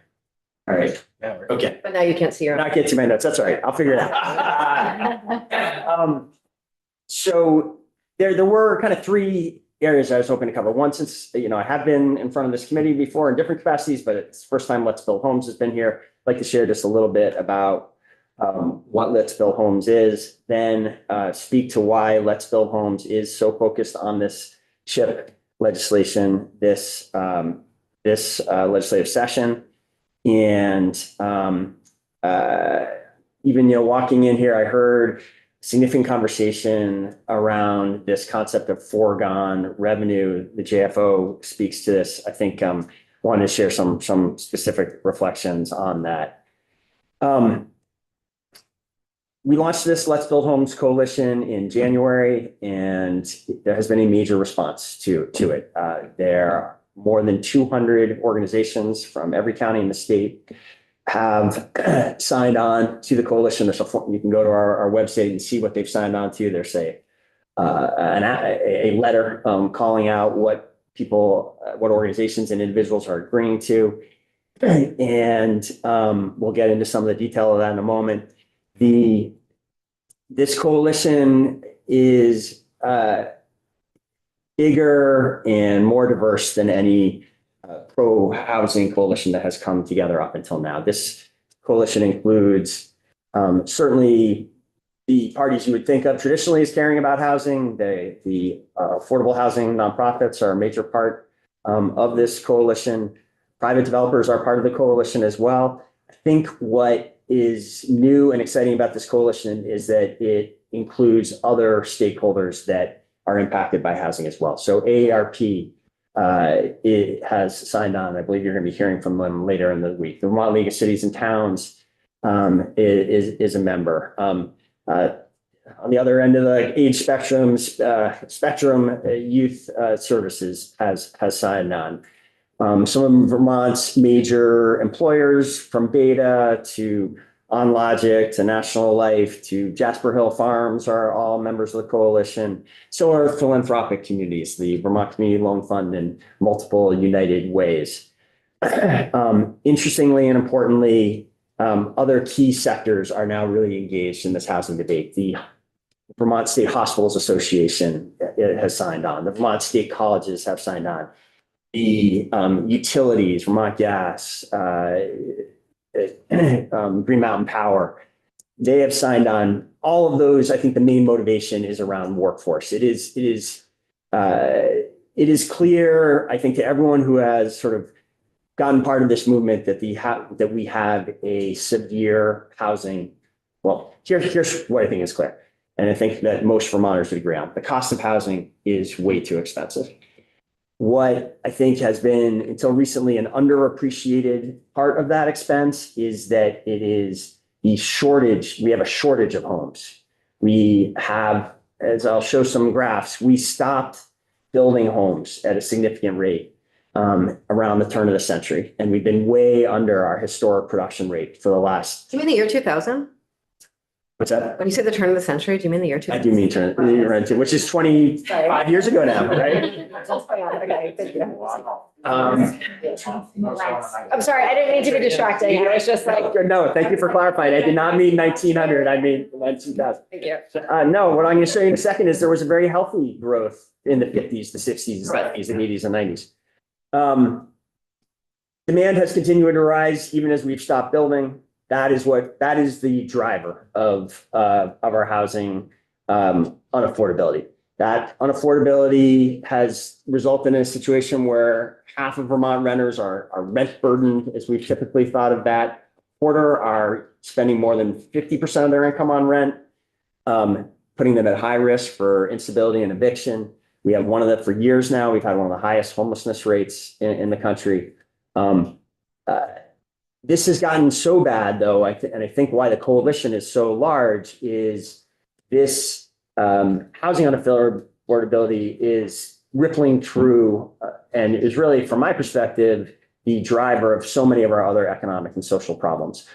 All right. Okay. But now you can't see your. Not get to my notes. That's all right. I'll figure it out. So there were kind of three areas I was hoping to cover. One, since, I have been in front of this committee before in different capacities, but it's the first time Let's Build Homes has been here. I'd like to share just a little bit about what Let's Build Homes is, then speak to why Let's Build Homes is so focused on this CHIP legislation, this legislative session. And even, walking in here, I heard significant conversation around this concept of foregone revenue. The JFO speaks to this. I think wanted to share some specific reflections on that. We launched this Let's Build Homes Coalition in January, and there has been a major response to it. There are more than 200 organizations from every county in the state have signed on to the coalition. You can go to our website and see what they've signed on to. There's a letter calling out what organizations and individuals are agreeing to. And we'll get into some of the detail of that in a moment. This coalition is bigger and more diverse than any pro-housing coalition that has come together up until now. This coalition includes certainly the parties you would think of traditionally as caring about housing. The affordable housing nonprofits are a major part of this coalition. Private developers are part of the coalition as well. I think what is new and exciting about this coalition is that it includes other stakeholders that are impacted by housing as well. So AARP it has signed on. I believe you're going to be hearing from them later in the week. The Vermont League of Cities and Towns is a member. On the other end of the age spectrum, Youth Services has signed on. Some of Vermont's major employers, from Beta to On Logic to National Life to Jasper Hill Farms are all members of the coalition. So are philanthropic communities, the Vermont Community Loan Fund and multiple United Ways. Interestingly and importantly, other key sectors are now really engaged in this housing debate. The Vermont State Hospitals Association has signed on. The Vermont State Colleges have signed on. The utilities, Vermont Gas, Green Mountain Power, they have signed on. All of those, I think the main motivation is around workforce. It is clear, I think, to everyone who has sort of gotten part of this movement that that we have a severe housing. Well, here's what I think is clear. And I think that most Vermonters would agree on. The cost of housing is way too expensive. What I think has been until recently an underappreciated part of that expense is that it is the shortage. We have a shortage of homes. We have, as I'll show some graphs, we stopped building homes at a significant rate around the turn of the century. And we've been way under our historic production rate for the last. Do you mean the year 2000? What's that? When you say the turn of the century, do you mean the year I 2000? do mean turn, which is 25 years ago now, right? Okay, thank you. Um, I'm sorry, I didn't mean to be distracting. I was just like, No, thank you for clarifying. I did not mean 1900. I mean 2000. thank you. No, what I'm going to show you in a second is there was a very healthy growth in the 50s, the 60s, the 70s, and 80s and 90s. Demand has continued to rise even as we've stopped building. That is the driver of our housing unaffordability. That unaffordability has resulted in a situation where half of Vermont renters are rent burdened, as we've typically thought of that. Quarter are spending more than 50% of their income on rent, putting them at high risk for instability and eviction. We have one of them for years now. We've had one of the highest homelessness rates in the country. This has gotten so bad, though, and I think why the coalition is so large is this housing unaffordability is rippling through and is really, from my perspective, the driver of so many of our other economic and social problems.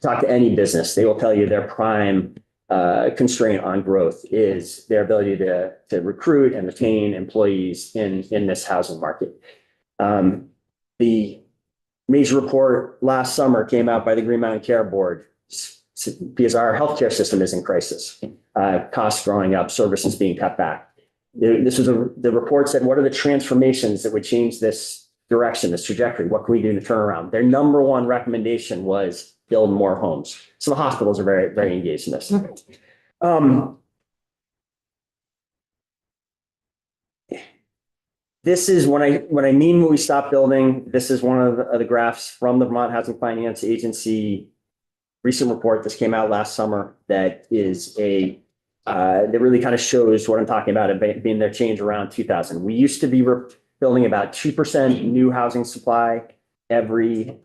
Talk to any business, they will tell you their prime constraint on growth is their ability to recruit and retain employees in this housing market. The major report last summer came out by the Green Mountain Care Board because our healthcare system is in crisis. Costs growing up, services being cut back. The report said, what are the transformations that would change this direction, this trajectory? What can we do to turn around? Their number one recommendation was build more homes. So the hospitals are very, very engaged in this. This is what I mean when we stop building. This is one of the graphs from the Vermont Housing Finance Agency recent report. This came out last summer. That is that really kind of shows what I'm talking about, it being their change around 2000. We used to be building about 2% new housing supply every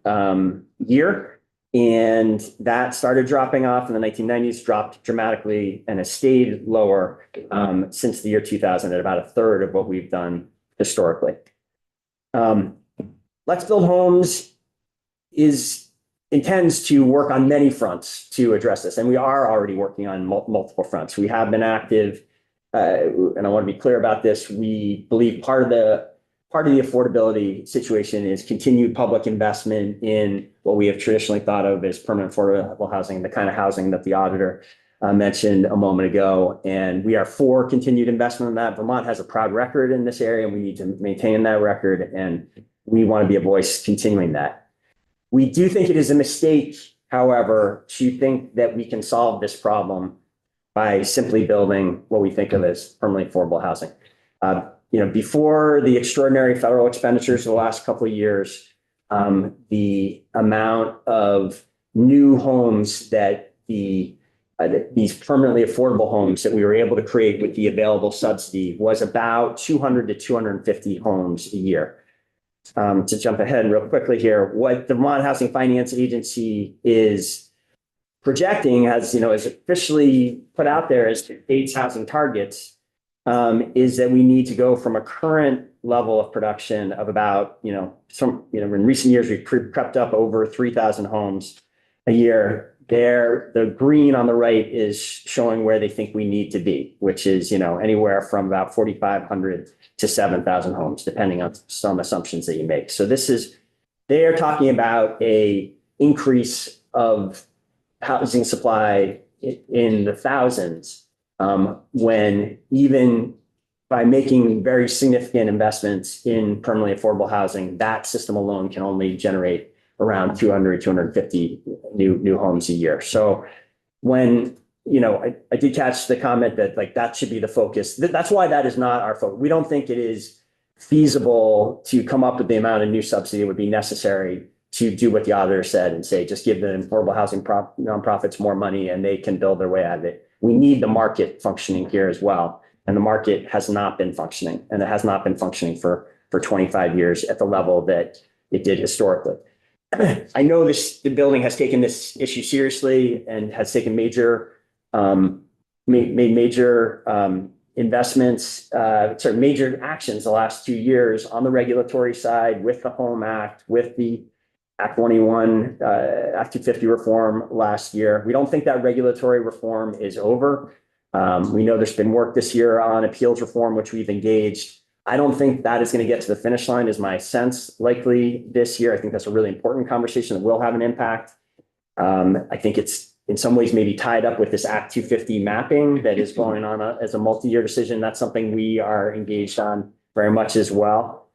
year. And that started dropping off in the 1990s, dropped dramatically, and has stayed lower since the year 2000 at about a third of what we've done historically. Let's Build Homes intends to work on many fronts to address this, and we are already working on multiple fronts. We have been active, and I want to be clear about this. We believe part of the affordability situation is continued public investment in what we have traditionally thought of as permanent affordable housing, the kind of housing that the auditor mentioned a moment ago. And we are for continued investment in that. Vermont has a proud record in this area, and we need to maintain that record. And we want to be a voice continuing that. We do think it is a mistake, however, to think that we can solve this problem by simply building what we think of as permanently affordable housing. Before the extraordinary federal expenditures of the last couple of years, the amount of new homes that these permanently affordable homes that we were able to create with the available subsidy was about 200 to 250 homes a year. To jump ahead real quickly here, what the Vermont Housing Finance Agency is projecting, is officially put out there as state's housing targets, is that we need to go from a current level of production of about, in recent years, we've crept up over 3,000 homes a year the green on the right is showing where they think we need to be, which is, anywhere from about 4,500 to 7,000 homes, depending on some assumptions that you make. So they are talking about a increase of housing supply in the thousands, when even by making very significant investments in permanently affordable housing, that system alone can only generate around 200, 250 new homes a year. So when, I did catch the comment that like, that should be the focus. That's why that is not our focus. We don't think it is feasible to come up with the amount of new subsidy that would be necessary to do what the auditor said and say, just give the affordable housing nonprofits more money and they can build their way out of it. We need the market functioning here as well. And the market has not been functioning, and it has not been functioning for 25 years at the level that it did historically. I know the building has taken this issue seriously and has taken major investments, major actions the last 2 years on the regulatory side with the Home Act, with the Act 21, Act 250 reform last year. We don't think that regulatory reform is over. We know there's been work this year on appeals reform, which we've engaged. I don't think that is going to get to the finish line, is my sense, likely this year. I think that's a really important conversation that will have an impact. I think it's in some ways maybe tied up with this Act 250 mapping that is going on as a multi-year decision. That's something we are engaged on very much as well.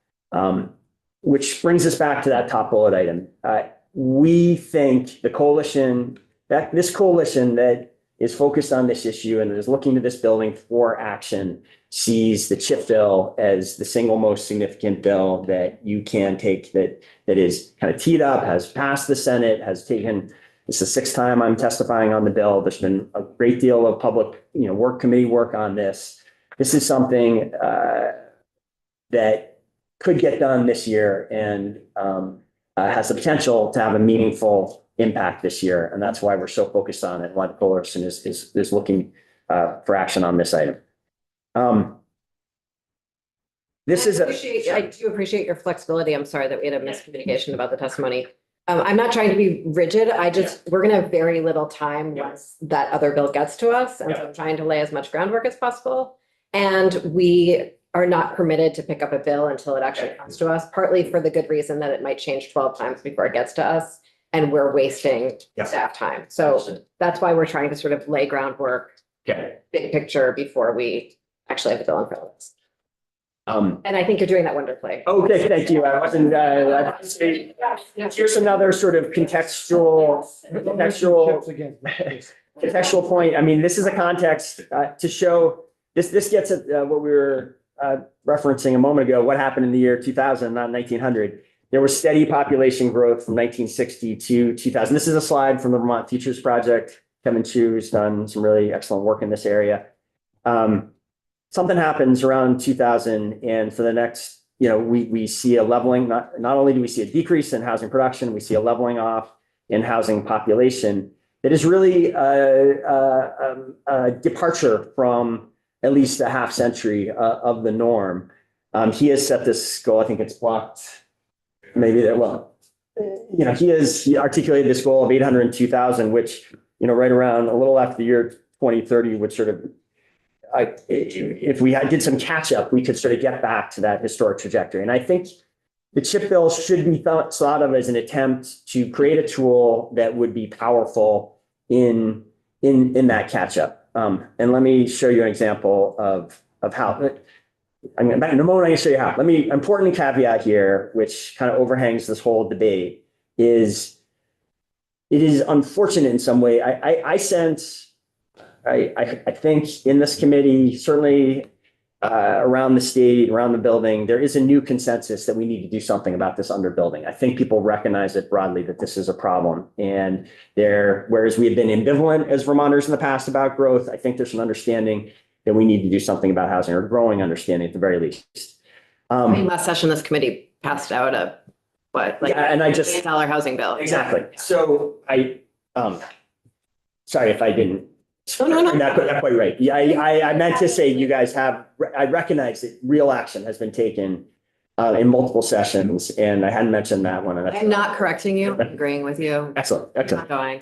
Which brings us back to that top bullet item. We think this coalition that is focused on this issue and is looking to this building for action sees the CHIP bill as the single most significant bill that you can take that is kind of teed up, has passed the Senate, it's the 6th time I'm testifying on the bill. There's been a great deal of public, committee work on this. This is something that could get done this year and has the potential to have a meaningful impact this year. And that's why we're so focused on it. Why the coalition is looking for action on this item. I do appreciate your flexibility. I'm sorry that we had a miscommunication about the testimony. I'm not trying to be rigid. We're going to have very little time once that other bill gets to us. And so I'm trying to lay as much groundwork as possible. And we are not permitted to pick up a bill until it actually comes to us, partly for the good reason that it might change 12 times before it gets to us. And we're wasting staff time. So that's why we're trying to sort of lay groundwork, big picture before we actually have a bill in front of us. And I think you're doing that wonderfully. Okay, thank you. I wasn't, here's another sort of contextual point. I mean, this is a context to show, this gets at what we were referencing a moment ago, what happened in the year 2000, not 1900. There was steady population growth from 1960 to 2000. This is a slide from the Vermont Futures Project. Kevin Chu has done some really excellent work in this area. Something happens around 2000, and for the next, we see a leveling. Not only do we see a decrease in housing production, we see a leveling off in housing population that is really a departure from at least a half century of the norm. He has set this goal. I think it's blocked. Maybe that, he articulated this goal of 802,000, which, right around a little after the year 2030 would sort of, if we did some catch up, we could sort of get back to that historic trajectory. And I think the CHIP bill should be thought of as an attempt to create a tool that would be powerful in that catch up. And let me show you an example of how. In a moment, I'm going to show you how. Important caveat here, which kind of overhangs this whole debate, is it is unfortunate in some way. I sense, I think in this committee, certainly around the state, around the building, there is a new consensus that we need to do something about this underbuilding. I think people recognize it broadly that this is a problem. And whereas we have been ambivalent as Vermonters in the past about growth, I think there's an understanding that we need to do something about housing, or growing understanding at the very least. Last session, this committee passed out a $8 housing bill. Exactly. So sorry if I didn't. No. Not quite right. Yeah, I meant to say you guys have, I recognize that real action has been taken in multiple sessions, and I hadn't mentioned that one. I'm not correcting you, I'm agreeing with you. Excellent. Not going.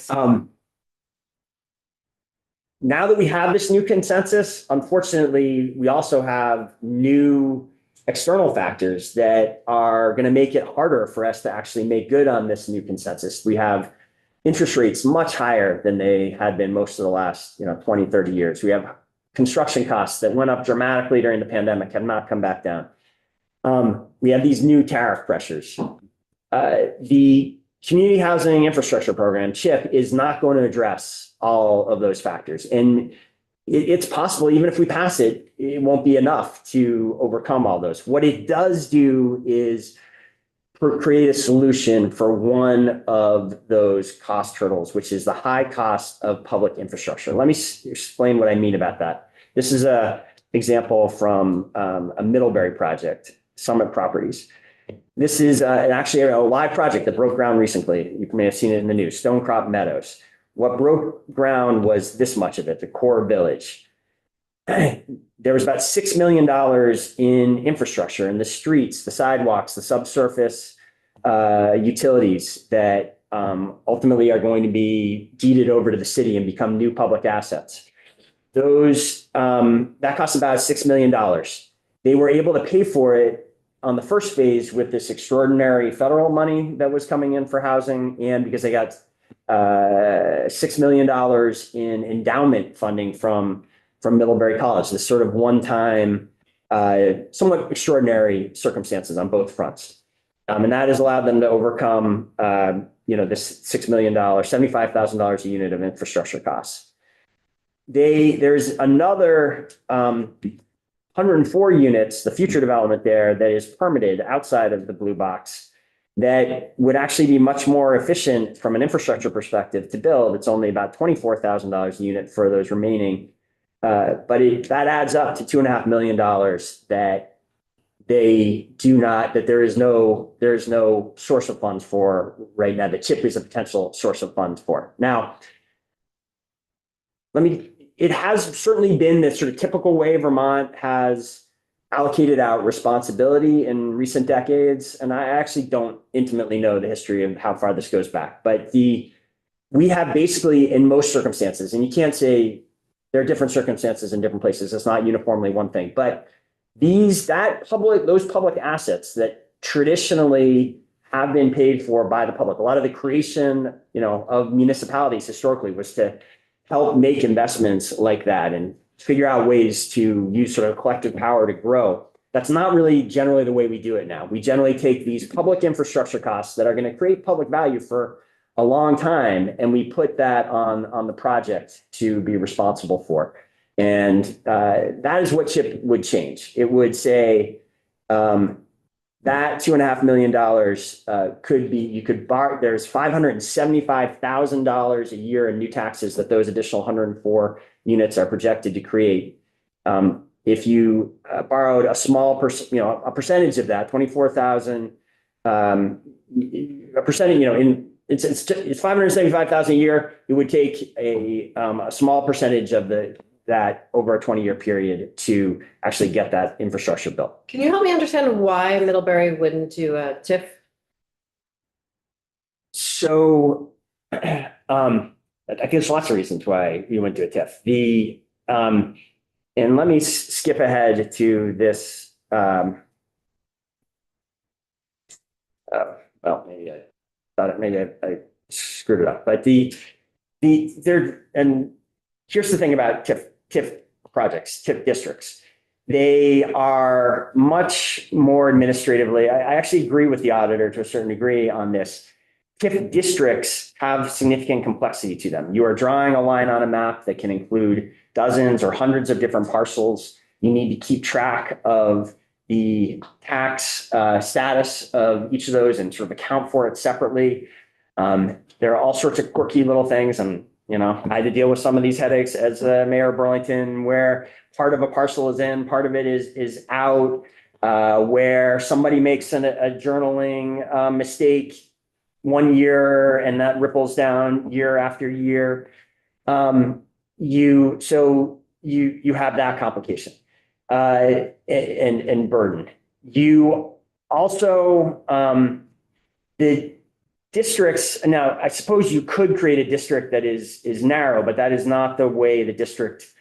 now that we have this new consensus, unfortunately, we also have new external factors that are going to make it harder for us to actually make good on this new consensus. We have interest rates much higher than they had been most of the last 20, 30 years. We have construction costs that went up dramatically during the pandemic, have not come back down. We have these new tariff pressures. The Community Housing Infrastructure Program, CHIP, is not going to address all of those factors. And it's possible, even if we pass it, it won't be enough to overcome all those. What it does do is create a solution for one of those cost hurdles, which is the high cost of public infrastructure. Let me explain what I mean about that. This is an example from a Middlebury project, Summit Properties. This is actually a live project that broke ground recently. You may have seen it in the news, Stonecrop Meadows. What broke ground was this much of it, the core village. There was about $6 million in infrastructure in the streets, the sidewalks, the subsurface utilities that ultimately are going to be deeded over to the city and become new public assets. Those that cost about $6 million. They were able to pay for it on the first phase with this extraordinary federal money that was coming in for housing, and because they got $6 million in endowment funding from Middlebury College, this sort of one-time, somewhat extraordinary circumstances on both fronts. And that has allowed them to overcome, this $6 million, $75,000 a unit of infrastructure costs. There's another 104 units, the future development there, that is permitted outside of the blue box that would actually be much more efficient from an infrastructure perspective to build. It's only about $24,000 a unit for those remaining. But that adds up to $2.5 million that there's no source of funds for right now. The CHIP is a potential source of funds for. Now, it has certainly been this sort of typical way Vermont has allocated out responsibility in recent decades. And I actually don't intimately know the history of how far this goes back, but we have basically in most circumstances, and you can't say there are different circumstances in different places. It's not uniformly one thing, but those public assets that traditionally have been paid for by the public, a lot of the creation, of municipalities historically was to help make investments like that and figure out ways to use sort of collective power to grow. That's not really generally the way we do it now. We generally take these public infrastructure costs that are going to create public value for a long time, and we put that on the project to be responsible for. And that is what CHIP would change. It would say that $2.5 million could be, you could borrow, there's $575,000 a year in new taxes that those additional 104 units are projected to create. If you borrowed a small a percentage of that, 24,000, a percentage, it's $575,000 a year. It would take a small percentage of that over a 20-year period to actually get that infrastructure built. Can you help me understand why Middlebury wouldn't do a TIF? So, I think there's lots of reasons why we went to a TIF. And let me skip ahead to this. Well, maybe I thought it. Maybe I screwed it up. But and here's the thing about TIF projects, TIF districts. They are much more administratively. I actually agree with the auditor to a certain degree on this. TIF districts have significant complexity to them. You are drawing a line on a map that can include dozens or hundreds of different parcels. You need to keep track of the tax status of each of those and sort of account for it separately. There are all sorts of quirky little things, and I had to deal with some of these headaches as mayor of Burlington, where part of a parcel is in, part of it is out, where somebody makes a journaling mistake one year and that ripples down year after year. You have that complication and burden. You also, the districts, now, I suppose you could create a district that is narrow, but that is not the way the district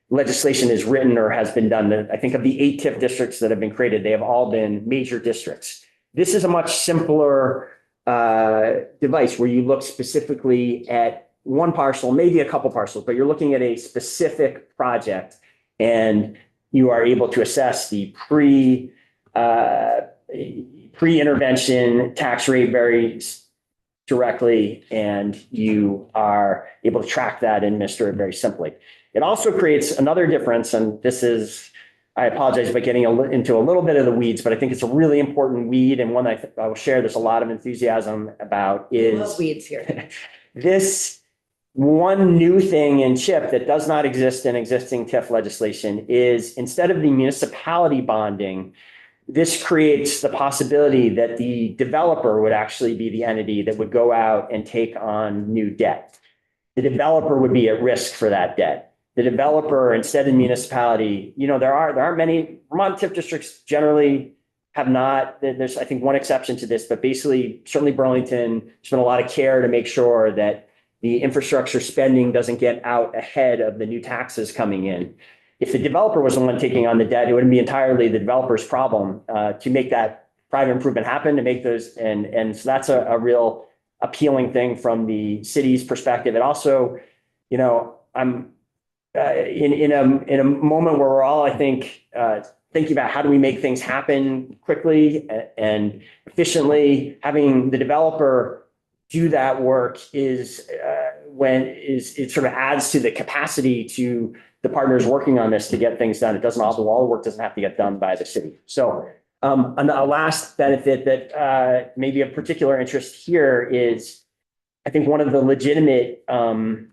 legislation is written or has been done. I think of the 8 TIF districts that have been created, they have all been major districts. This is a much simpler device where you look specifically at one parcel, maybe a couple parcels, but you're looking at a specific project and you are able to assess the pre-intervention tax rate very directly, and you are able to track that and administer it very simply. It also creates another difference, and this is, I apologize for getting into a little bit of the weeds, but I think it's a really important weed and one I will share there's a lot of enthusiasm about is Love weeds here. this one new thing in CHIP that does not exist in existing TIF legislation is instead of the municipality bonding, this creates the possibility that the developer would actually be the entity that would go out and take on new debt. The developer would be at risk for that debt. The developer, instead of municipality, there aren't many Vermont TIF districts generally have not, there's, I think, one exception to this, but basically, certainly Burlington spent a lot of care to make sure that the infrastructure spending doesn't get out ahead of the new taxes coming in. If the developer was the one taking on the debt, it wouldn't be entirely the developer's problem to make that private improvement happen, to make those, and so that's a real appealing thing from the city's perspective. It also, I'm in a moment where we're all, I think, thinking about how do we make things happen quickly and efficiently. Having the developer do that work is it sort of adds to the capacity to the partners working on this to get things done. It doesn't all the work doesn't have to get done by the city. So a last benefit that may be of particular interest here is, I think one of the legitimate negative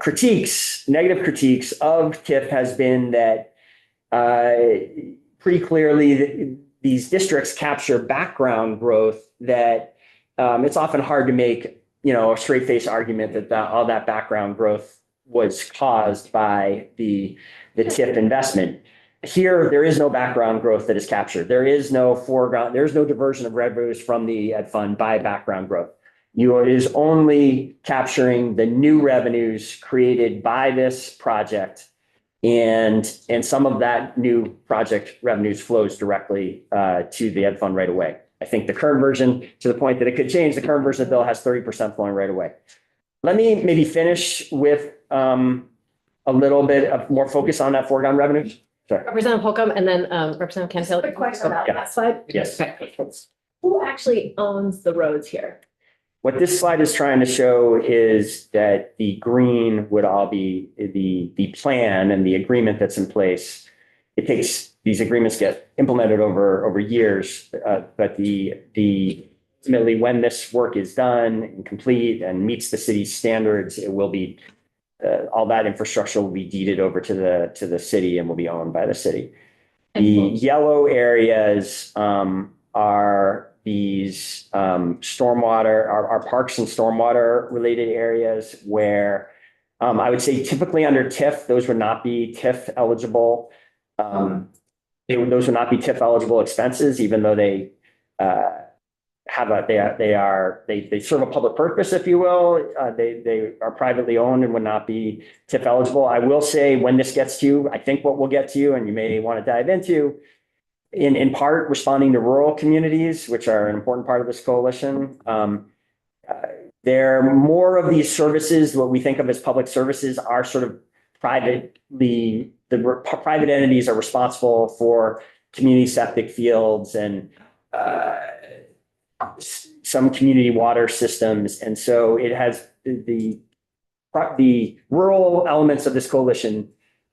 critiques of TIF has been that pretty clearly these districts capture background growth that it's often hard to make, a straight face argument that all that background growth was caused by the TIF investment. Here, there is no background growth that is captured. There is no diversion of revenues from the ed fund by background growth. It is only capturing the new revenues created by this project, and some of that new project revenues flows directly to the ed fund right away. I think the current version, to the point that it could change, the current version of the bill has 30% flowing right away. Let me maybe finish with a little bit of more focus on that foregone revenue. Sorry. Representative Holcomb and then Representative Canfield. Quick question about Yeah. that slide. Yes. Who actually owns the roads here? What this slide is trying to show is that the green would all be the plan and the agreement that's in place. These agreements get implemented over years, but ultimately when this work is done and complete and meets the city's standards, it will be all that infrastructure will be deeded over to the city and will be owned by the city. The yellow areas are these stormwater, our parks and stormwater related areas where I would say typically under TIF, those would not be TIF eligible. Those would not be TIF eligible expenses, even though they they serve a public purpose, if you will. They are privately owned and would not be TIF eligible. I will say when this gets to you, I think what we'll get to you and you may want to dive into, in part responding to rural communities, which are an important part of this coalition. There are more of these services, what we think of as public services, are sort of privately, private entities are responsible for community septic fields and some community water systems. And so it has the rural elements of this coalition,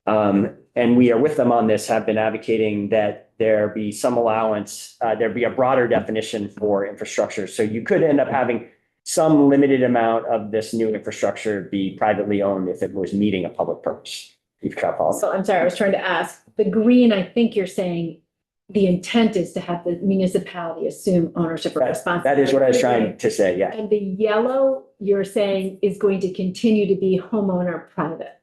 and we are with them on this, have been advocating that there be some allowance, there be a broader definition for infrastructure. So you could end up having some limited amount of this new infrastructure be privately owned if it was meeting a public purpose. So I'm sorry, I was trying to ask, the green, I think you're saying the intent is to have the municipality assume ownership or responsibility. That is what I was trying to say, yeah. And the yellow, you're saying, is going to continue to be homeowner private.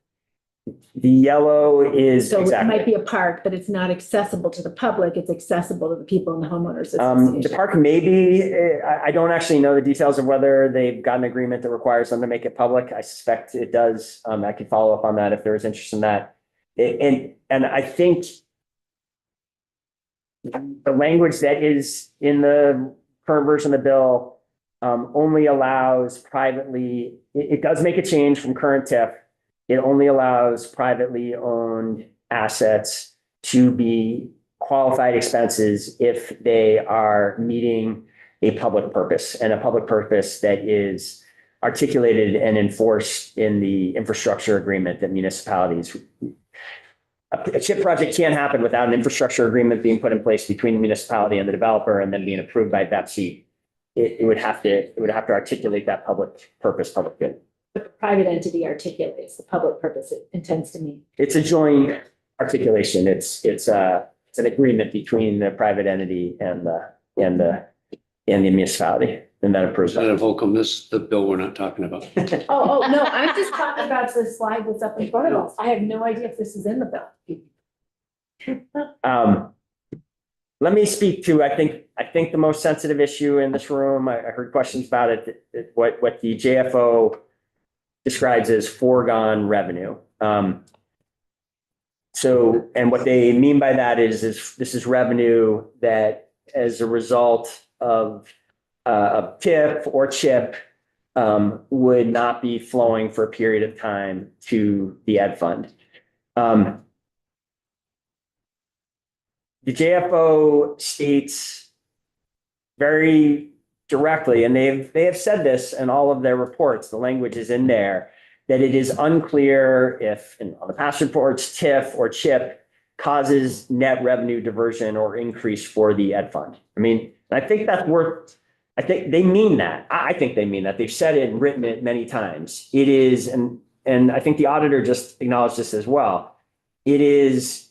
The yellow is So it might exactly. be a park, but it's not accessible to the public. It's accessible to the people in the homeowners The association. park may be, I don't actually know the details of whether they've got an agreement that requires them to make it public. I suspect it does. I could follow up on that if there is interest in that. And I think the language that is in the current version of the bill only allows privately, it does make a change from current TIF. It only allows privately owned assets to be qualified expenses if they are meeting a public purpose, and a public purpose that is articulated and enforced in the infrastructure agreement that municipalities. A chip project can't happen without an infrastructure agreement being put in place between the municipality and the developer and then being approved by BEPC. It would have to articulate that public purpose, public good. But the private entity articulates the public purpose it intends to mean. It's a joint articulation. It's an agreement between the private entity and the municipality, and that approves it. Representative Holcomb, this is the bill we're not talking about. Oh, no, I'm just talking about the slide that's up in front of us. I have no idea if this is in the bill. Let me speak to, I think the most sensitive issue in this room, I heard questions about it, what the JFO describes as foregone revenue. So, and what they mean by that is this is revenue that as a result of TIF or CHIP would not be flowing for a period of time to the ed fund. The JFO states very directly, and they have said this in all of their reports, the language is in there, that it is unclear if on the past reports, TIF or CHIP causes net revenue diversion or increase for the ed fund. I mean, I think that's worth, I think they mean that. I think they mean that. They've said it and written it many times. It is, and I think the auditor just acknowledged this as well. It is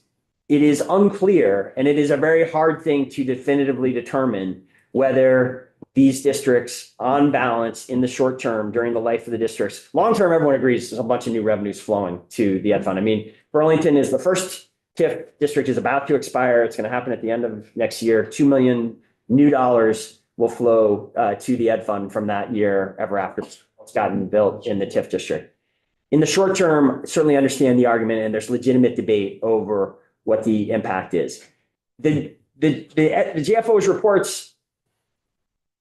unclear, and it is a very hard thing to definitively determine whether these districts on balance in the short term during the life of the districts, long term, everyone agrees there's a bunch of new revenues flowing to the ed fund. I mean, Burlington is the first TIF district is about to expire. It's going to happen at the end of next year. $2 million new dollars will flow to the ed fund from that year ever after it's gotten built in the TIF district. In the short term, certainly understand the argument, and there's legitimate debate over what the impact is. The JFO's reports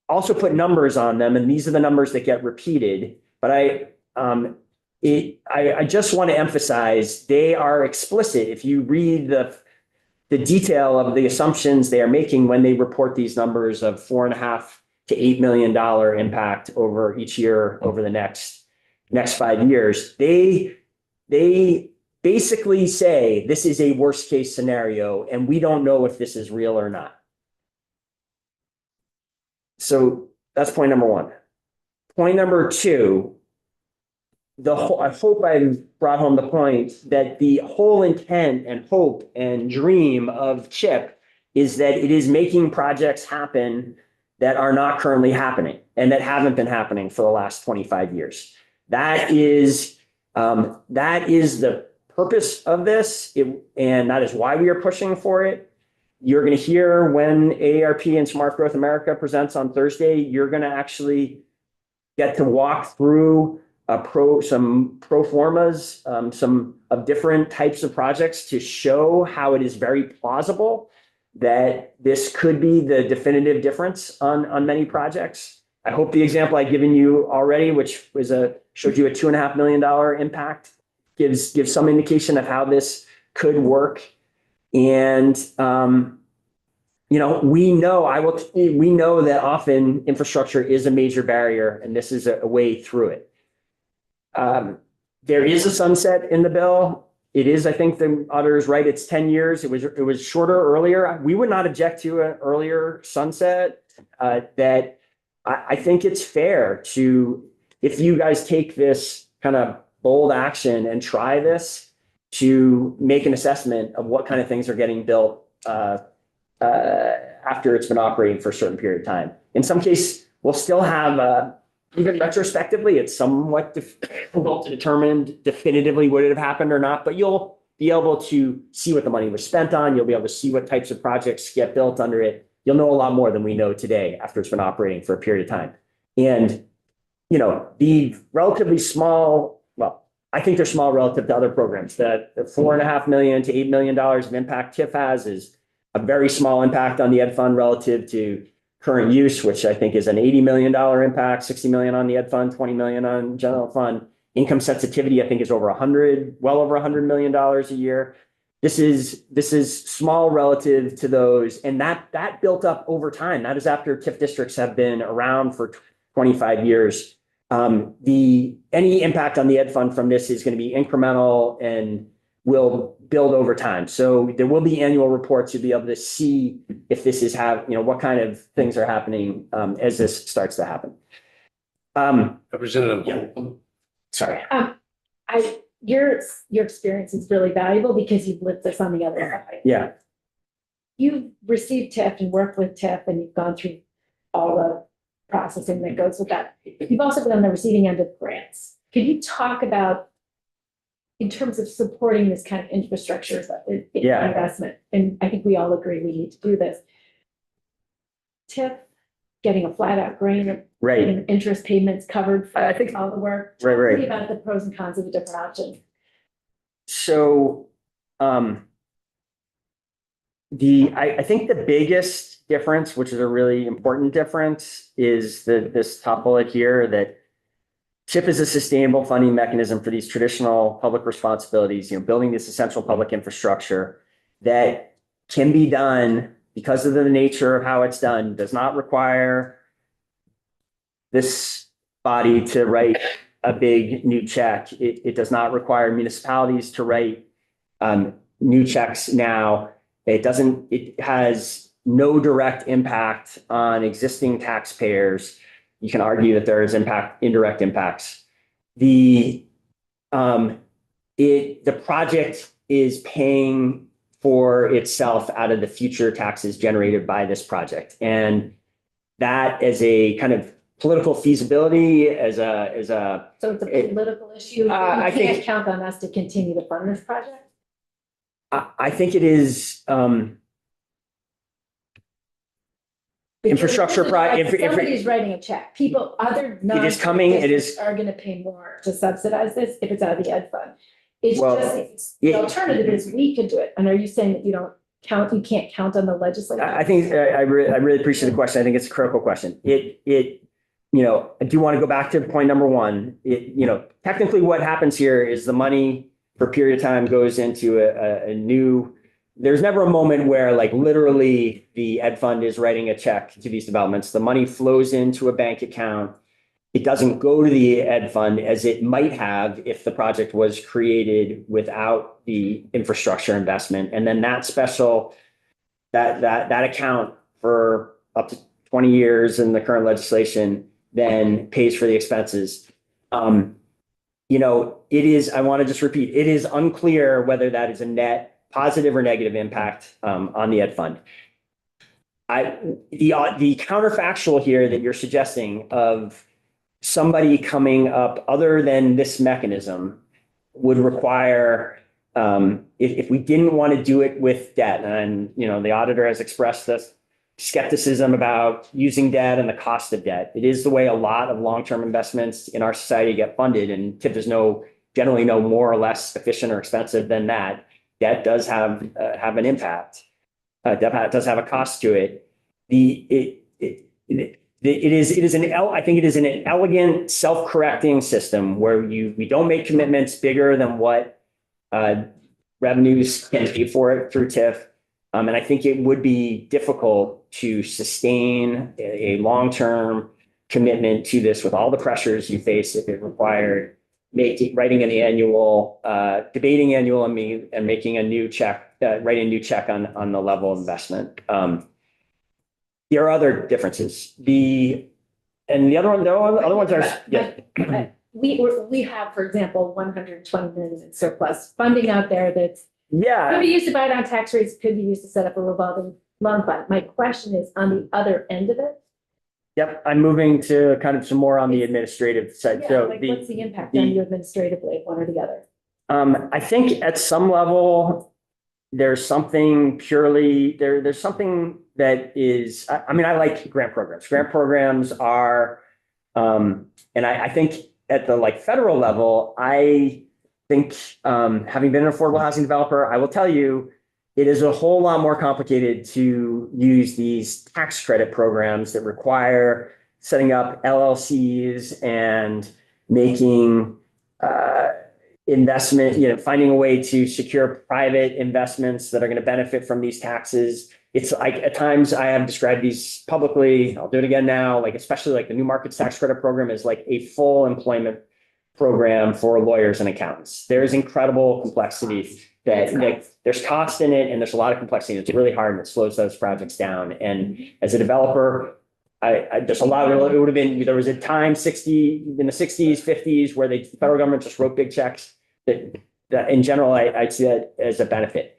also put numbers on them, and these are the numbers that get repeated. But I just want to emphasize they are explicit. If you read the detail of the assumptions they are making when they report these numbers of $4.5 to $8 million impact over each year over the next 5 years, they basically say this is a worst case scenario, and we don't know if this is real or not. So that's point number one. Point number two, I hope I brought home the point that the whole intent and hope and dream of CHIP is that it is making projects happen that are not currently happening and that haven't been happening for the last 25 years. That is the purpose of this, and that is why we are pushing for it. You're going to hear when AARP and Smart Growth America presents on Thursday, you're going to actually get to walk through some pro formas, some of different types of projects to show how it is very plausible that this could be the definitive difference on many projects. I hope the example I've given you already, which was showed you a $2.5 million impact, gives some indication of how this could work. And we know that often infrastructure is a major barrier, and this is a way through it. There is a sunset in the bill. It is, I think the auditor is right, it's 10 years. It was shorter earlier. We would not object to an earlier sunset. That I think it's fair to, if you guys take this kind of bold action and try this, to make an assessment of what kind of things are getting built after it's been operating for a certain period of time. In some case, we'll still have even retrospectively, it's somewhat difficult to determine definitively would it have happened or not, but you'll be able to see what the money was spent on. You'll be able to see what types of projects get built under it. You'll know a lot more than we know today after it's been operating for a period of time. And, you know, the relatively small, well, I think they're small relative to other programs. The $4.5 million to $8 million of impact TIF has is a very small impact on the ed fund relative to current use, which I think is an $80 million impact, 60 million on the ed fund, 20 million on general fund. Income sensitivity, I think, is over well over $100 million a year. This is small relative to those, and that built up over time. That is after TIF districts have been around for 25 years. Any impact on the ed fund from this is going to be incremental and will build over time. So there will be annual reports. You'll be able to see if this is what kind of things are happening as this starts to happen. Representative. Sorry. Your experience is really valuable because you've lived this on the other side. Yeah. You've received TIF and worked with TIF and you've gone through all the processing that goes with that. You've also been on the receiving end of grants. Could you talk about, in terms of supporting this kind of infrastructure investment? And I think we all agree we need to do this. TIF, getting a flat out grant, Right. getting interest payments covered for I think- all the work. Right. Tell me about the pros and cons of the different options. So, I think the biggest difference, which is a really important difference, is this top bullet here, that TIF is a sustainable funding mechanism for these traditional public responsibilities, building this essential public infrastructure that can be done because of the nature of how it's done, does not require this body to write a big new check. It does not require municipalities to write new checks now. It has no direct impact on existing taxpayers. You can argue that there is indirect impacts. The project is paying for itself out of the future taxes generated by this project. And that as a kind of political feasibility, So it's a political issue. You I can't think- count on us to continue to fund this project. I think it is, infrastructure If somebody's writing a check, people, other is coming, it is- are gonna pay more to subsidize this if it's out of the ed fund. It's Well, just, the alternative is we can do it. And are you saying that you can't count on the legislature? I think I really appreciate the question. I think it's a critical question. I do want to go back to point number one. Technically what happens here is the money for a period of time goes into a new, there's never a moment where like literally the ed fund is writing a check to these developments. The money flows into a bank account. It doesn't go to the ed fund as it might have if the project was created without the infrastructure investment. And then that account for up to 20 years in the current legislation then pays for the expenses. I want to just repeat, it is unclear whether that is a net positive or negative impact on the ed fund. The counterfactual here that you're suggesting of somebody coming up other than this mechanism would require, if we didn't want to do it with debt, and the auditor has expressed this skepticism about using debt and the cost of debt. It is the way a lot of long-term investments in our society get funded, and TIF is generally no more or less efficient or expensive than that. Debt does have an impact. Debt does have a cost to it. I think it is an elegant, self-correcting system where we don't make commitments bigger than what revenues can pay for it through TIF. And I think it would be difficult to sustain a long-term commitment to this with all the pressures you face if it required writing an annual, debating annual and making a new check, writing a new check on the level of investment. There are other differences. The other ones are, yeah. We have, for example, 120 million in surplus funding out there that's Yeah. could be used to buy down tax rates, could be used to set up a revolving loan fund. My question is, on the other end of it, Yep, I'm moving to kind of some more on the administrative side. Yeah, So like the, what's the impact on you administratively, one or the other? I think at some level, there's something purely, there's something that is, I mean, I like grant programs. Grant programs are, and I think at the like federal level, I think, having been an affordable housing developer, I will tell you, it is a whole lot more complicated to use these tax credit programs that require setting up LLCs and making, investment, finding a way to secure private investments that are going to benefit from these taxes. It's like at times I have described these publicly, I'll do it again now, like especially like the new markets tax credit program is like a full employment program for lawyers and accountants. There's incredible complexity that there's cost in it and there's a lot of complexity. It's really hard and it slows those projects down. And as a developer, there's a lot of, it would have been, there was a time in the 60s, 50s, where the federal government just wrote big checks that in general, I'd see that as a benefit.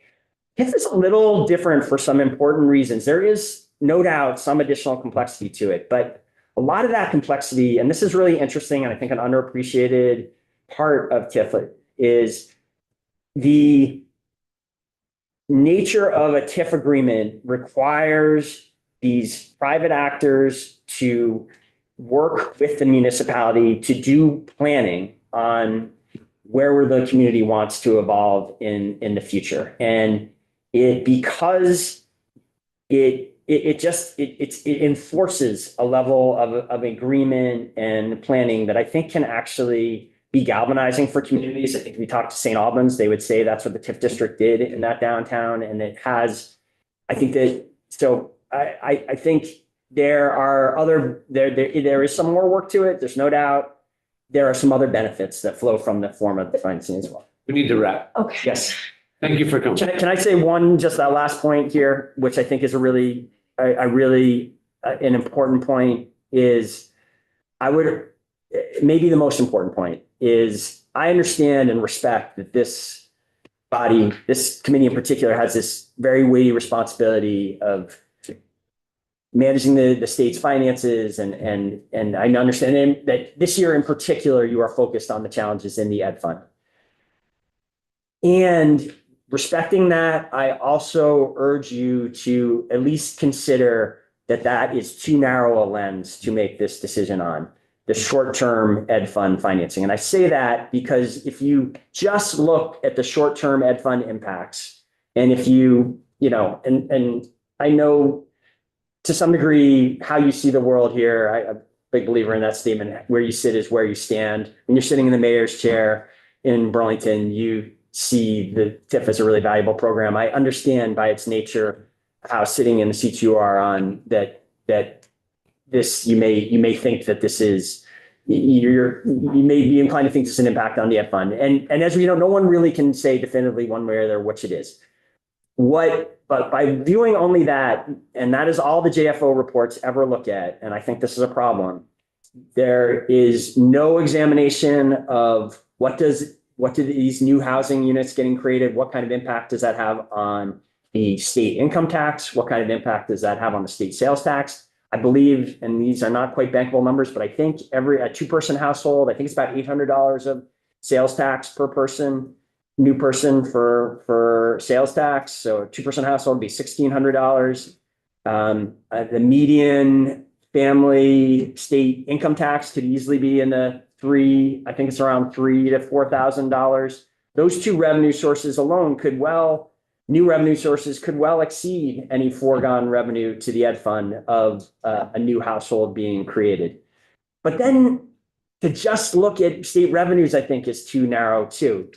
TIF is a little different for some important reasons. There is no doubt some additional complexity to it, but a lot of that complexity, and this is really interesting, and I think an underappreciated part of TIF is the nature of a TIF agreement requires these private actors to work with the municipality to do planning on where the community wants to evolve in the future. And because it enforces a level of agreement and planning that I think can actually be galvanizing for communities. I think if we talked to St. Albans, they would say that's what the TIF district did in that downtown. And it has, I think that, so I think there are there is some more work to it. There's no doubt. There are some other benefits that flow from the form of the financing as well. We need to wrap. Okay. Yes. Thank you for coming. Can I say just that last point here, which I think is a really an important point is maybe the most important point is I understand and respect that this body, this committee in particular, has this very weighty responsibility of managing the state's finances and I understand that this year in particular, you are focused on the challenges in the ed fund. And respecting that, I also urge you to at least consider that is too narrow a lens to make this decision on the short-term ed fund financing. And I say that because if you just look at the short-term ed fund impacts, and if and I know to some degree how you see the world here, I'm a big believer in that statement, where you sit is where you stand. When you're sitting in the mayor's chair in Burlington, you see the TIF as a really valuable program. I understand by its nature how sitting in the seats you are on that this, you may think that this is, you may be inclined to think this is an impact on the ed fund. And as we know, no one really can say definitively one way or the other which it is. But by viewing only that, and that is all the JFO reports ever look at, and I think this is a problem, there is no examination of what do these new housing units getting created, what kind of impact does that have on the state income tax? What kind of impact does that have on the state sales tax? I believe, and these are not quite bankable numbers, but I think a two-person household, I think it's about $800 of sales tax per person, new person for sales tax. So a two-person household would be $1,600. The median family state income tax could easily be in the I think it's around $3,000 to $4,000. Those two revenue sources alone new revenue sources could well exceed any foregone revenue to the ed fund of a new household being created. But then to just look at state revenues, I think is too narrow too.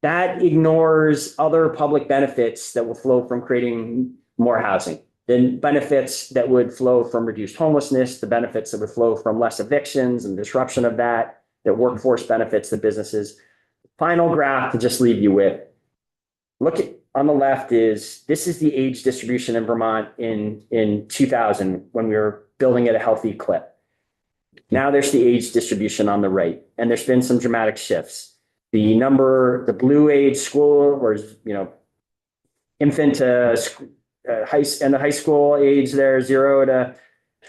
That ignores other public benefits that will flow from creating more housing. The benefits that would flow from reduced homelessness, the benefits that would flow from less evictions and disruption of that workforce benefits the businesses. Final graph to just leave you with. Look at on the left this is the age distribution in Vermont in 2000 when we were building at a healthy clip. Now there's the age distribution on the right, and there's been some dramatic shifts. The blue age school, or infant to high school age there, 0 to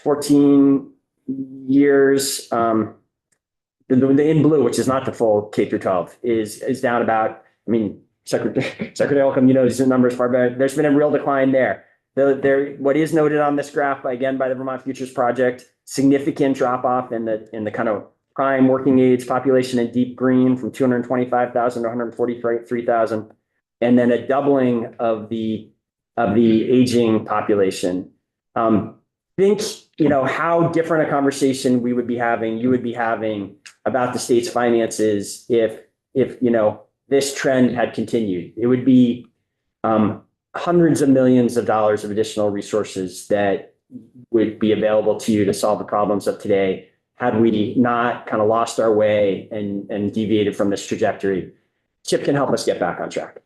14 years, the in blue, which is not the full K through 12, is down about, I mean, Secretary Holcomb, you know, these numbers far better. There's been a real decline there. What is noted on this graph, again, by the Vermont Futures Project, significant drop off in the kind of prime working age population in deep green from 225,000 to 143,000, and then a doubling of the aging population. Think, you know, how different a conversation you would be having about the state's finances if you know, this trend had continued. It would be hundreds of millions of dollars of additional resources that would be available to you to solve the problems of today had we not kind of lost our way and deviated from this trajectory. CHIP can help us get back on track.